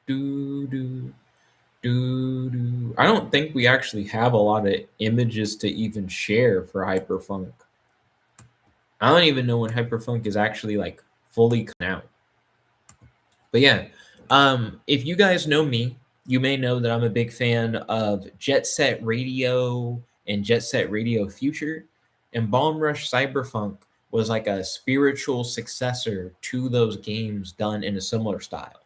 I don't think we actually have a lot of images to even share for Hyperfunk. I don't even know when Hyperfunk is actually like fully come out. But yeah, if you guys know me, you may know that I'm a big fan of Jet Set Radio and Jet Set Radio Future. And Bomb Rush Cyberpunk was like a spiritual successor to those games done in a similar style.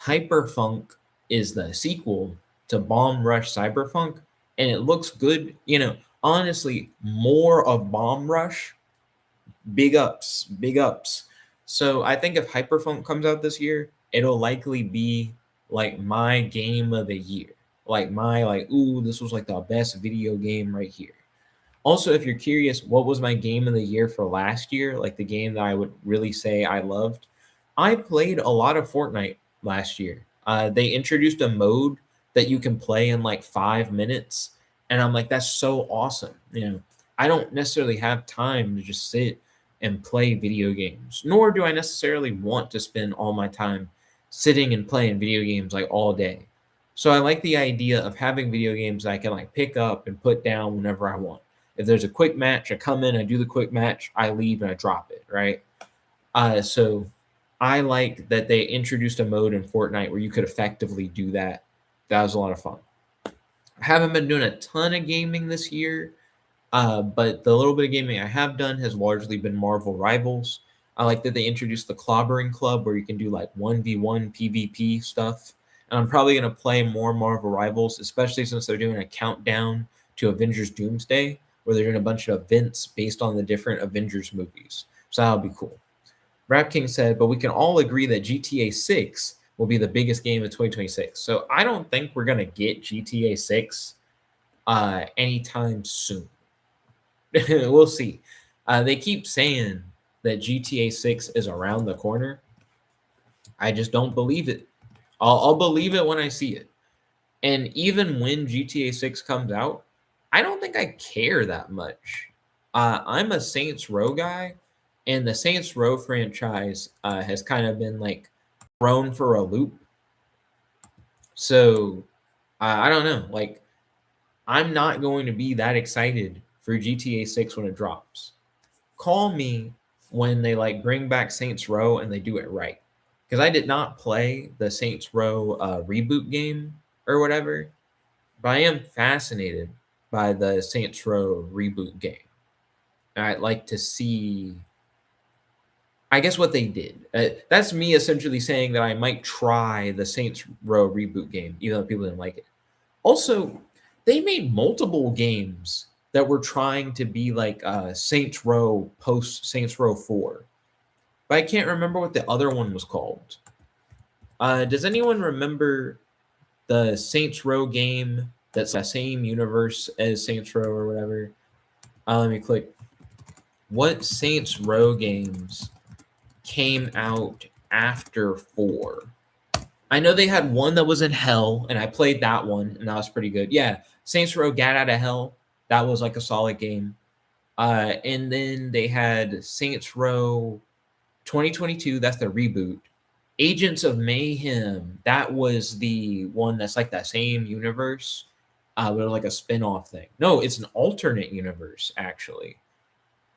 Hyperfunk is the sequel to Bomb Rush Cyberpunk, and it looks good. Honestly, more of Bomb Rush. Big ups, big ups. So I think if Hyperfunk comes out this year, it'll likely be like my game of the year. Like ooh, this was like the best video game right here. Also, if you're curious, what was my game of the year for last year? Like the game that I would really say I loved. I played a lot of Fortnite last year. They introduced a mode that you can play in like 5 minutes, and I'm like, that's so awesome. I don't necessarily have time to just sit and play video games, nor do I necessarily want to spend all my time sitting and playing video games like all day. So I like the idea of having video games I can like pick up and put down whenever I want. If there's a quick match, I come in, I do the quick match, I leave and I drop it, right? So I like that they introduced a mode in Fortnite where you could effectively do that. That was a lot of fun. I haven't been doing a ton of gaming this year, but the little bit of gaming I have done has largely been Marvel Rivals. I like that they introduced the Clobbering Club where you can do like 1v1 PvP stuff. And I'm probably going to play more Marvel Rivals, especially since they're doing a countdown to Avengers Doomsday, where they're doing a bunch of events based on the different Avengers movies. So that'll be cool. Rap King said, but we can all agree that GTA 6 will be the biggest game of 2026. So I don't think we're going to get GTA 6 anytime soon. We'll see. They keep saying that GTA 6 is around the corner. I just don't believe it. I'll believe it when I see it. And even when GTA 6 comes out, I don't think I care that much. I'm a Saints Row guy, and the Saints Row franchise has kind of been like thrown for a loop. So I don't know. Like, I'm not going to be that excited for GTA 6 when it drops. Call me when they like bring back Saints Row and they do it right. Because I did not play the Saints Row reboot game or whatever, but I am fascinated by the Saints Row reboot game. I'd like to see, I guess, what they did. That's me essentially saying that I might try the Saints Row reboot game, even though people didn't like it. Also, they made multiple games that were trying to be like Saints Row post Saints Row 4. But I can't remember what the other one was called. Does anyone remember the Saints Row game that's the same universe as Saints Row or whatever? Let me click. What Saints Row games came out after 4? I know they had one that was in hell, and I played that one, and that was pretty good. Yeah, Saints Row Gat Out of Hell. That was like a solid game. And then they had Saints Row 2022. That's the reboot. Agents of Mayhem. That was the one that's like that same universe, but like a spin-off thing. No, it's an alternate universe, actually.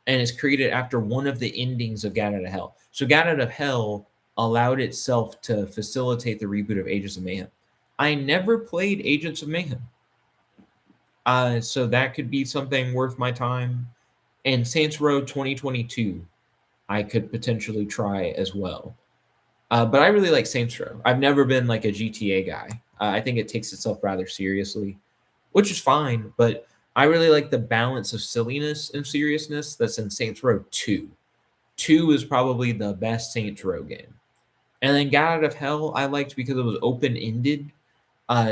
And it's created after one of the endings of Gat Out of Hell. So Gat Out of Hell allowed itself to facilitate the reboot of Agents of Mayhem. I never played Agents of Mayhem. So that could be something worth my time. And Saints Row 2022, I could potentially try as well. But I really like Saints Row. I've never been like a GTA guy. I think it takes itself rather seriously, which is fine. But I really like the balance of silliness and seriousness that's in Saints Row 2. 2 is probably the best Saints Row game. And then Gat Out of Hell, I liked because it was open ended.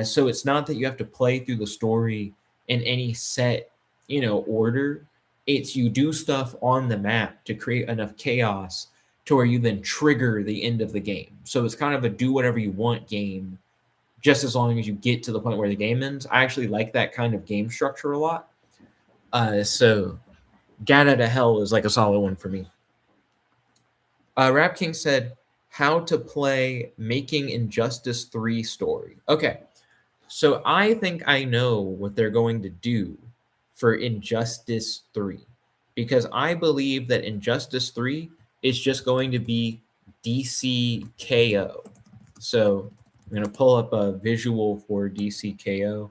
So it's not that you have to play through the story in any set, order. It's you do stuff on the map to create enough chaos to where you then trigger the end of the game. So it's kind of a do whatever you want game, just as long as you get to the point where the game ends. I actually like that kind of game structure a lot. So Gat Out of Hell is like a solid one for me. Rap King said, how to play Making Injustice 3 story. Okay, so I think I know what they're going to do for Injustice 3 because I believe that Injustice 3 is just going to be DCKO. So I'm going to pull up a visual for DCKO.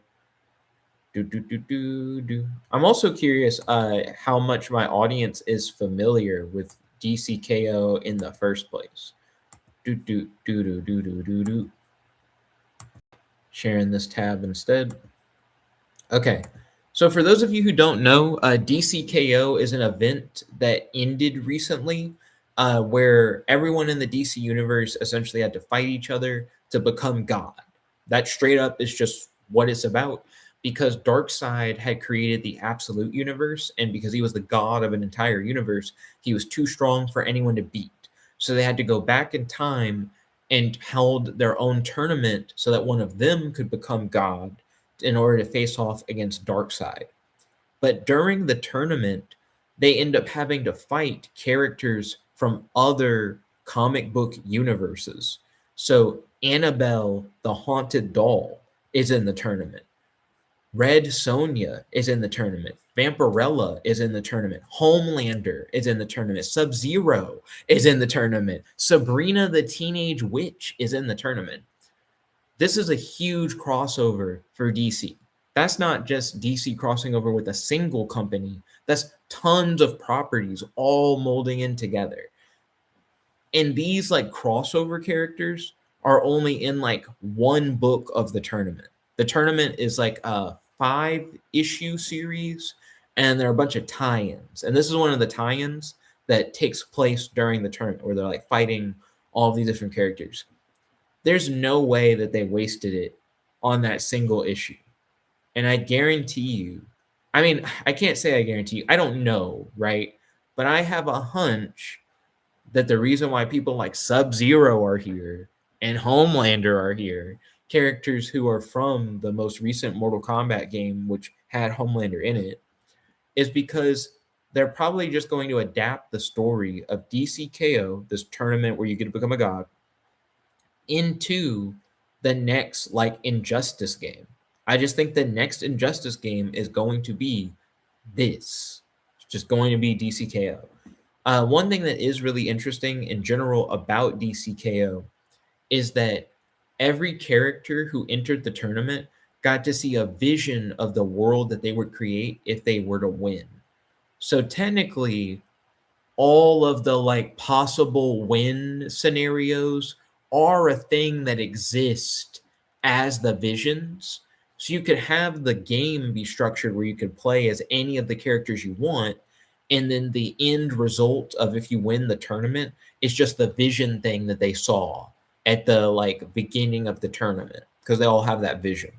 I'm also curious how much my audience is familiar with DCKO in the first place. Sharing this tab instead. Okay. So for those of you who don't know, DCKO is an event that ended recently where everyone in the DC universe essentially had to fight each other to become God. That straight up is just what it's about because Darkseid had created the absolute universe, and because he was the god of an entire universe, he was too strong for anyone to beat. So they had to go back in time and held their own tournament so that one of them could become God in order to face off against Darkseid. But during the tournament, they end up having to fight characters from other comic book universes. So Annabelle, the haunted doll, is in the tournament. Red Sonja is in the tournament. Vampirella is in the tournament. Homelander is in the tournament. Sub Zero is in the tournament. Sabrina the Teenage Witch is in the tournament. This is a huge crossover for DC. That's not just DC crossing over with a single company, that's tons of properties all molding in together. And these like crossover characters are only in like one book of the tournament. The tournament is like a 5 issue series, and there are a bunch of tie-ins. And this is one of the tie-ins that takes place during the tournament where they're like fighting all of these different characters. There's no way that they wasted it on that single issue. And I guarantee you, I mean, I can't say I guarantee you, I don't know, right? But I have a hunch that the reason why people like Sub Zero are here and Homelander are here, characters who are from the most recent Mortal Kombat game, which had Homelander in it, is because they're probably just going to adapt the story of DCKO, this tournament where you get to become a god, into the next like Injustice game. I just think the next Injustice game is going to be this. It's just going to be DCKO. One thing that is really interesting in general about DCKO is that every character who entered the tournament got to see a vision of the world that they would create if they were to win. So technically, all of the like possible win scenarios are a thing that exist as the visions. So you could have the game be structured where you could play as any of the characters you want, and then the end result of if you win the tournament is just the vision thing that they saw at the like beginning of the tournament, because they all have that vision.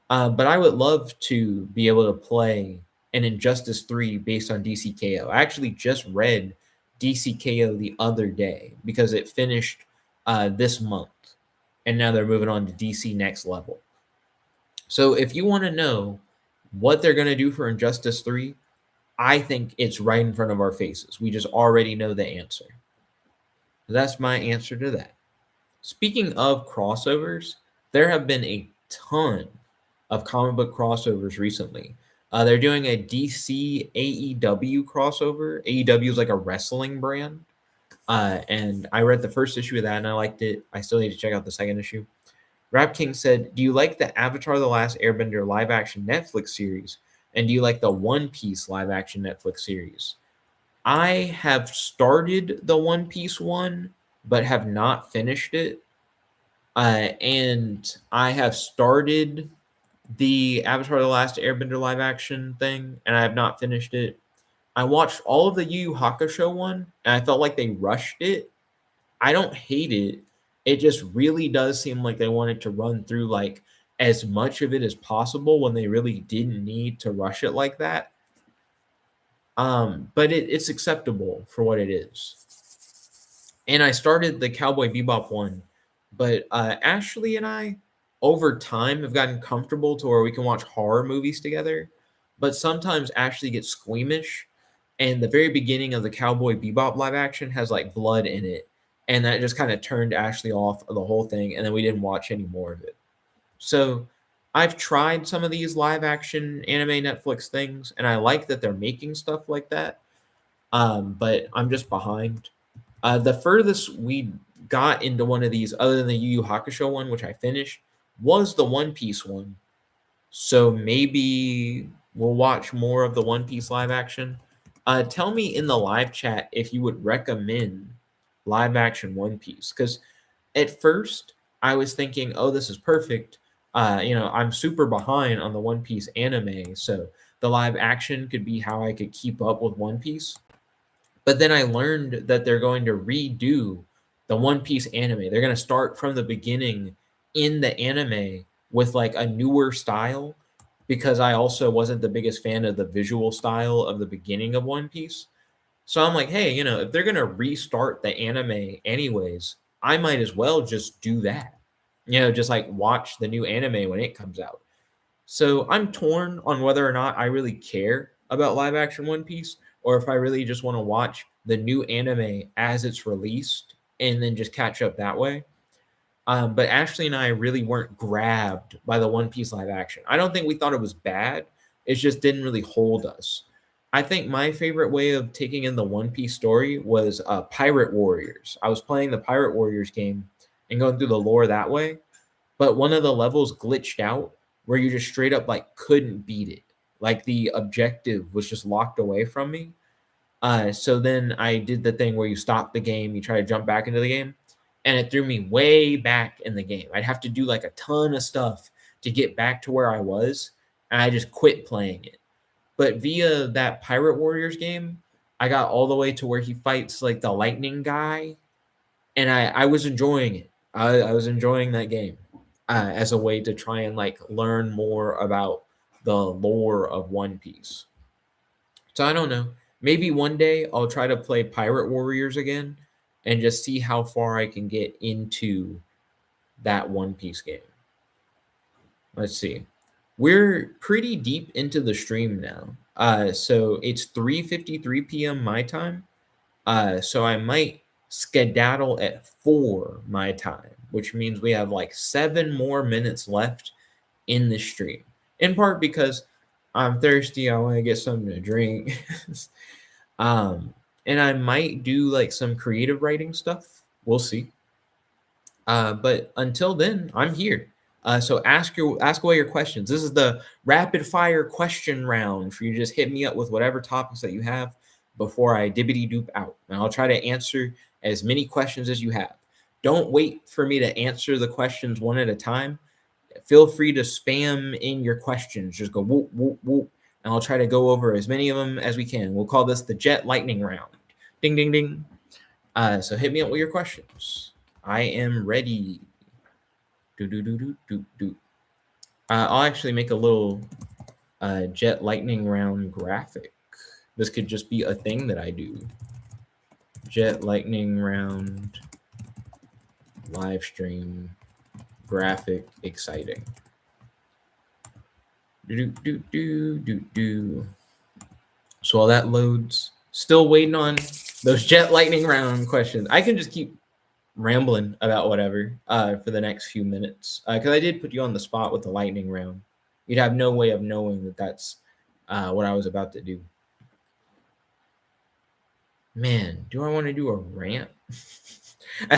But I would love to be able to play an Injustice 3 based on DCKO. I actually just read DCKO the other day because it finished this month, and now they're moving on to DC Next Level. So if you want to know what they're going to do for Injustice 3, I think it's right in front of our faces. We just already know the answer. That's my answer to that. Speaking of crossovers, there have been a ton of comic book crossovers recently. They're doing a DC AEW crossover. AEW is like a wrestling brand. And I read the first issue of that and I liked it. I still need to check out the second issue. Rap King said, "Do you like the Avatar The Last Airbender live action Netflix series? And do you like the One Piece live action Netflix series?" I have started the One Piece one, but have not finished it. And I have started the Avatar The Last Airbender live action thing, and I have not finished it. I watched all of the Yu Yu Hakusho one, and I felt like they rushed it. I don't hate it. It just really does seem like they wanted to run through like as much of it as possible when they really didn't need to rush it like that. But it's acceptable for what it is. And I started the Cowboy Bebop one, but Ashley and I, over time, have gotten comfortable to where we can watch horror movies together. But sometimes Ashley gets squeamish, and the very beginning of the Cowboy Bebop live action has like blood in it, and that just kind of turned Ashley off of the whole thing, and then we didn't watch any more of it. So I've tried some of these live action anime Netflix things, and I like that they're making stuff like that. But I'm just behind. The furthest we got into one of these, other than the Yu Yu Hakusho one, which I finished, was the One Piece one. So maybe we'll watch more of the One Piece live action. Tell me in the live chat if you would recommend live action One Piece, because at first I was thinking, oh, this is perfect. I'm super behind on the One Piece anime, so the live action could be how I could keep up with One Piece. But then I learned that they're going to redo the One Piece anime. They're going to start from the beginning in the anime with like a newer style, because I also wasn't the biggest fan of the visual style of the beginning of One Piece. So I'm like, hey, if they're going to restart the anime anyways, I might as well just do that. Just like watch the new anime when it comes out. So I'm torn on whether or not I really care about live action One Piece or if I really just want to watch the new anime as it's released and then just catch up that way. But Ashley and I really weren't grabbed by the One Piece live action. I don't think we thought it was bad. It just didn't really hold us. I think my favorite way of taking in the One Piece story was Pirate Warriors. I was playing the Pirate Warriors game and going through the lore that way, but one of the levels glitched out where you just straight up like couldn't beat it. Like the objective was just locked away from me. So then I did the thing where you stop the game, you try to jump back into the game, and it threw me way back in the game. I'd have to do like a ton of stuff to get back to where I was, and I just quit playing it. But via that Pirate Warriors game, I got all the way to where he fights like the lightning guy, and I was enjoying it. I was enjoying that game as a way to try and like learn more about the lore of One Piece. So I don't know. Maybe one day I'll try to play Pirate Warriors again and just see how far I can get into that One Piece game. Let's see. We're pretty deep into the stream now. So it's 3:53 p.m. my time. So I might skedaddle at 4 my time, which means we have like 7 more minutes left in the stream. In part because I'm thirsty, I want to get something to drink. um, and I might do like some creative writing stuff. We'll see. But until then, I'm here. So ask away your questions. This is the rapid fire question round for you to just hit me up with whatever topics that you have before I dibbity doop out. And I'll try to answer as many questions as you have. Don't wait for me to answer the questions one at a time. Feel free to spam in your questions. Just go whoop, whoop, whoop. And I'll try to go over as many of them as we can. We'll call this the Jet Lightning round. Ding, ding, ding. So hit me up with your questions. I am ready. Do, do, do, do, do, do. I'll actually make a little Jet Lightning round graphic. This could just be a thing that I do. Jet Lightning round live stream graphic exciting. Do, do, do, do, do. So while that loads, still waiting on those Jet Lightning round questions. I can just keep rambling about whatever for the next few minutes because I did put you on the spot with the lightning round. You'd have no way of knowing that that's what I was about to do. Man, do I want to do a rant?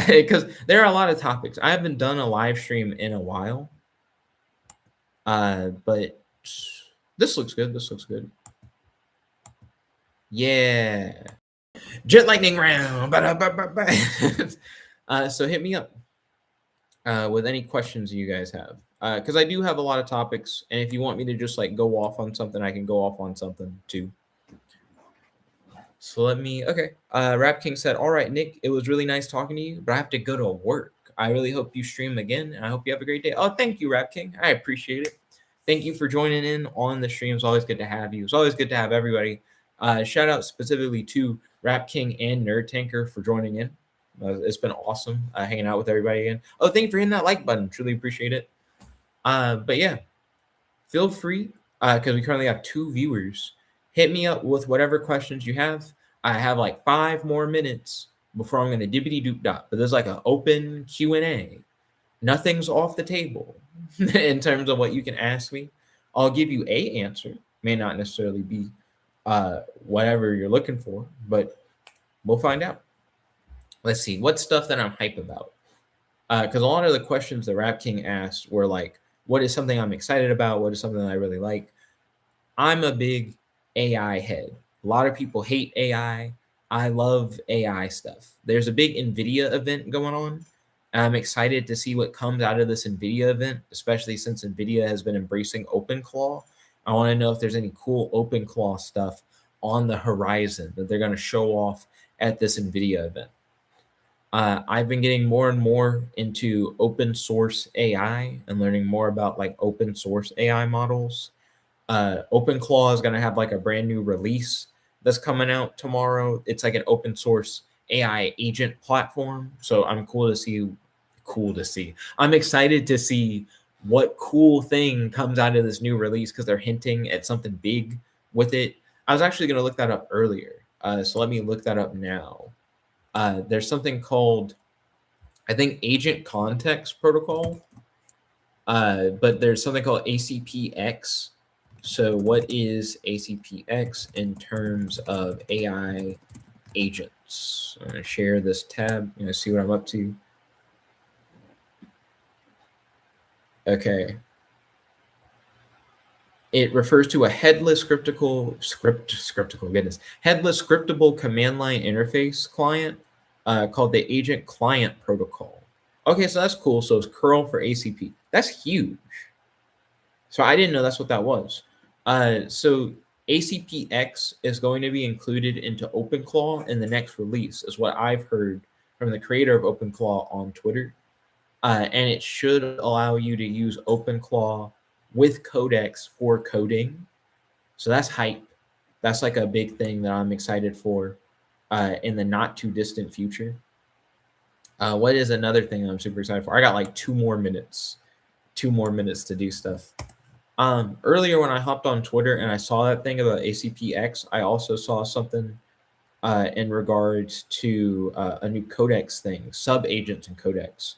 Because there are a lot of topics. I haven't done a live stream in a while, but this looks good. This looks good. Yeah. Jet Lightning round. So hit me up with any questions you guys have. Because I do have a lot of topics. And if you want me to just like go off on something, I can go off on something too. So okay. Rap King said, all right, Nick, it was really nice talking to you, but I have to go to work. I really hope you stream again. And I hope you have a great day. Oh, thank you, Rap King. I appreciate it. Thank you for joining in on the stream. It's always good to have you. It's always good to have everybody. Shout out specifically to Rap King and Nerd Tanker for joining in. It's been awesome hanging out with everybody again. Oh, thank you for hitting that like button. Truly appreciate it. But yeah, feel free because we currently have 2 viewers. Hit me up with whatever questions you have. I have like 5 more minutes before I'm going to dibbity doop dot. But there's like an open Q&A. Nothing's off the table in terms of what you can ask me. I'll give you a answer. May not necessarily be whatever you're looking for, but we'll find out. Let's see. What stuff that I'm hype about? Because a lot of the questions that Rap King asked were like, what is something I'm excited about? What is something that I really like? I'm a big AI head. A lot of people hate AI. I love AI stuff. There's a big NVIDIA event going on. I'm excited to see what comes out of this NVIDIA event, especially since NVIDIA has been embracing OpenClaw. I want to know if there's any cool OpenClaw stuff on the horizon that they're going to show off at this NVIDIA event. I've been getting more and more into open source AI and learning more about like open source AI models. OpenClaw is going to have like a brand new release that's coming out tomorrow. It's like an open source AI agent platform. So I'm excited to see what cool thing comes out of this new release because they're hinting at something big with it. I was actually going to look that up earlier. So let me look that up now. There's something called, I think, Agent Context Protocol, but there's something called ACPX. So what is ACPX in terms of AI agents? I'm going to share this tab, see what I'm up to. Okay. It refers to a headless headless scriptable command line interface client called the Agent Client Protocol. Okay, so that's cool. So it's curl for ACP. That's huge. So I didn't know that's what that was. So ACPX is going to be included into OpenClaw in the next release, is what I've heard from the creator of OpenClaw on Twitter. And it should allow you to use OpenClaw with codecs for coding. So that's hype. That's like a big thing that I'm excited for in the not too distant future. What is another thing I'm super excited for? I got like 2 more minutes to do stuff. Earlier when I hopped on Twitter and I saw that thing about ACPX, I also saw something in regards to a new codecs thing, sub agents and codecs.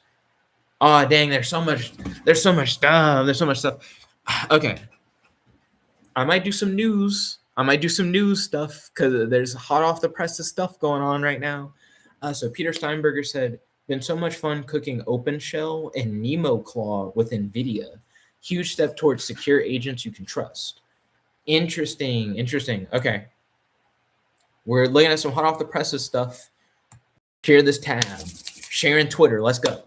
Oh dang, there's so much stuff. Okay. I might do some news. Stuff because there's hot off the presses stuff going on right now. So Peter Steinberger said, "Been so much fun cooking OpenShell and Nemo Claw with NVIDIA. Huge step towards secure agents you can trust." Interesting. Okay, we're looking at some hot off the presses stuff. Share this tab. Sharing Twitter. Let's go.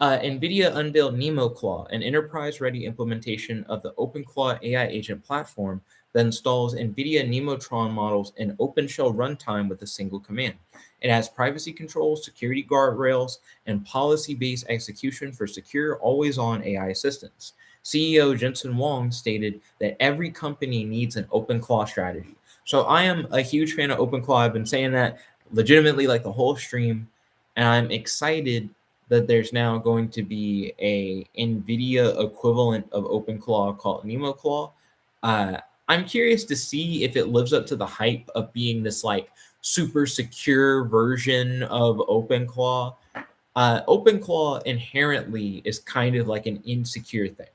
NVIDIA unveiled NemoClaw, an enterprise-ready implementation of the OpenClaw AI agent platform that installs NVIDIA Nemotron models in OpenShell runtime with a single command. It has privacy controls, security guardrails, and policy-based execution for secure, always-on AI assistance. CEO Jensen Huang stated that every company needs an OpenClaw strategy. So I am a huge fan of OpenClaw. I've been saying that legitimately like the whole stream, and I'm excited that there's now going to be a NVIDIA equivalent of OpenClaw called NemoClaw. I'm curious to see if it lives up to the hype of being this like super secure version of OpenClaw. OpenClaw inherently is kind of like an insecure thing.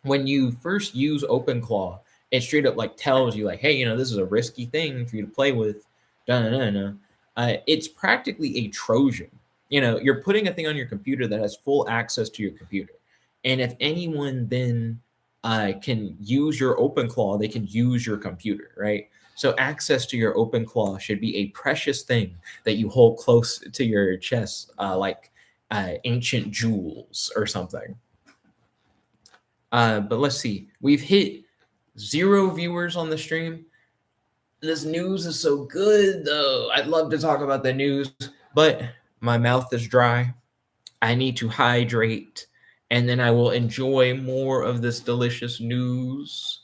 When you first use OpenClaw, it straight up like tells you like, hey, this is a risky thing for you to play with. It's practically a Trojan. You're putting a thing on your computer that has full access to your computer. And if anyone then can use your OpenClaw, they can use your computer, right? So access to your OpenClaw should be a precious thing that you hold close to your chest, like ancient jewels or something. But let's see. We've hit 0 viewers on the stream. This news is so good, though. I'd love to talk about the news, but my mouth is dry. I need to hydrate, and then I will enjoy more of this delicious news.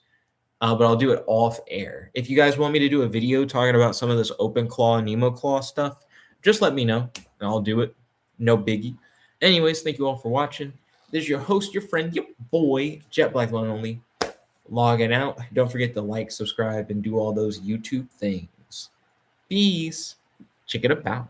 But I'll do it off air. If you guys want me to do a video talking about some of this OpenClaw and NemoClaw stuff, just let me know, and I'll do it. No biggie. Anyways, thank you all for watching. This is your host, your friend, your boy, Jet Black One Only, logging out. Don't forget to like, subscribe, and do all those YouTube things. Peace. Check it out.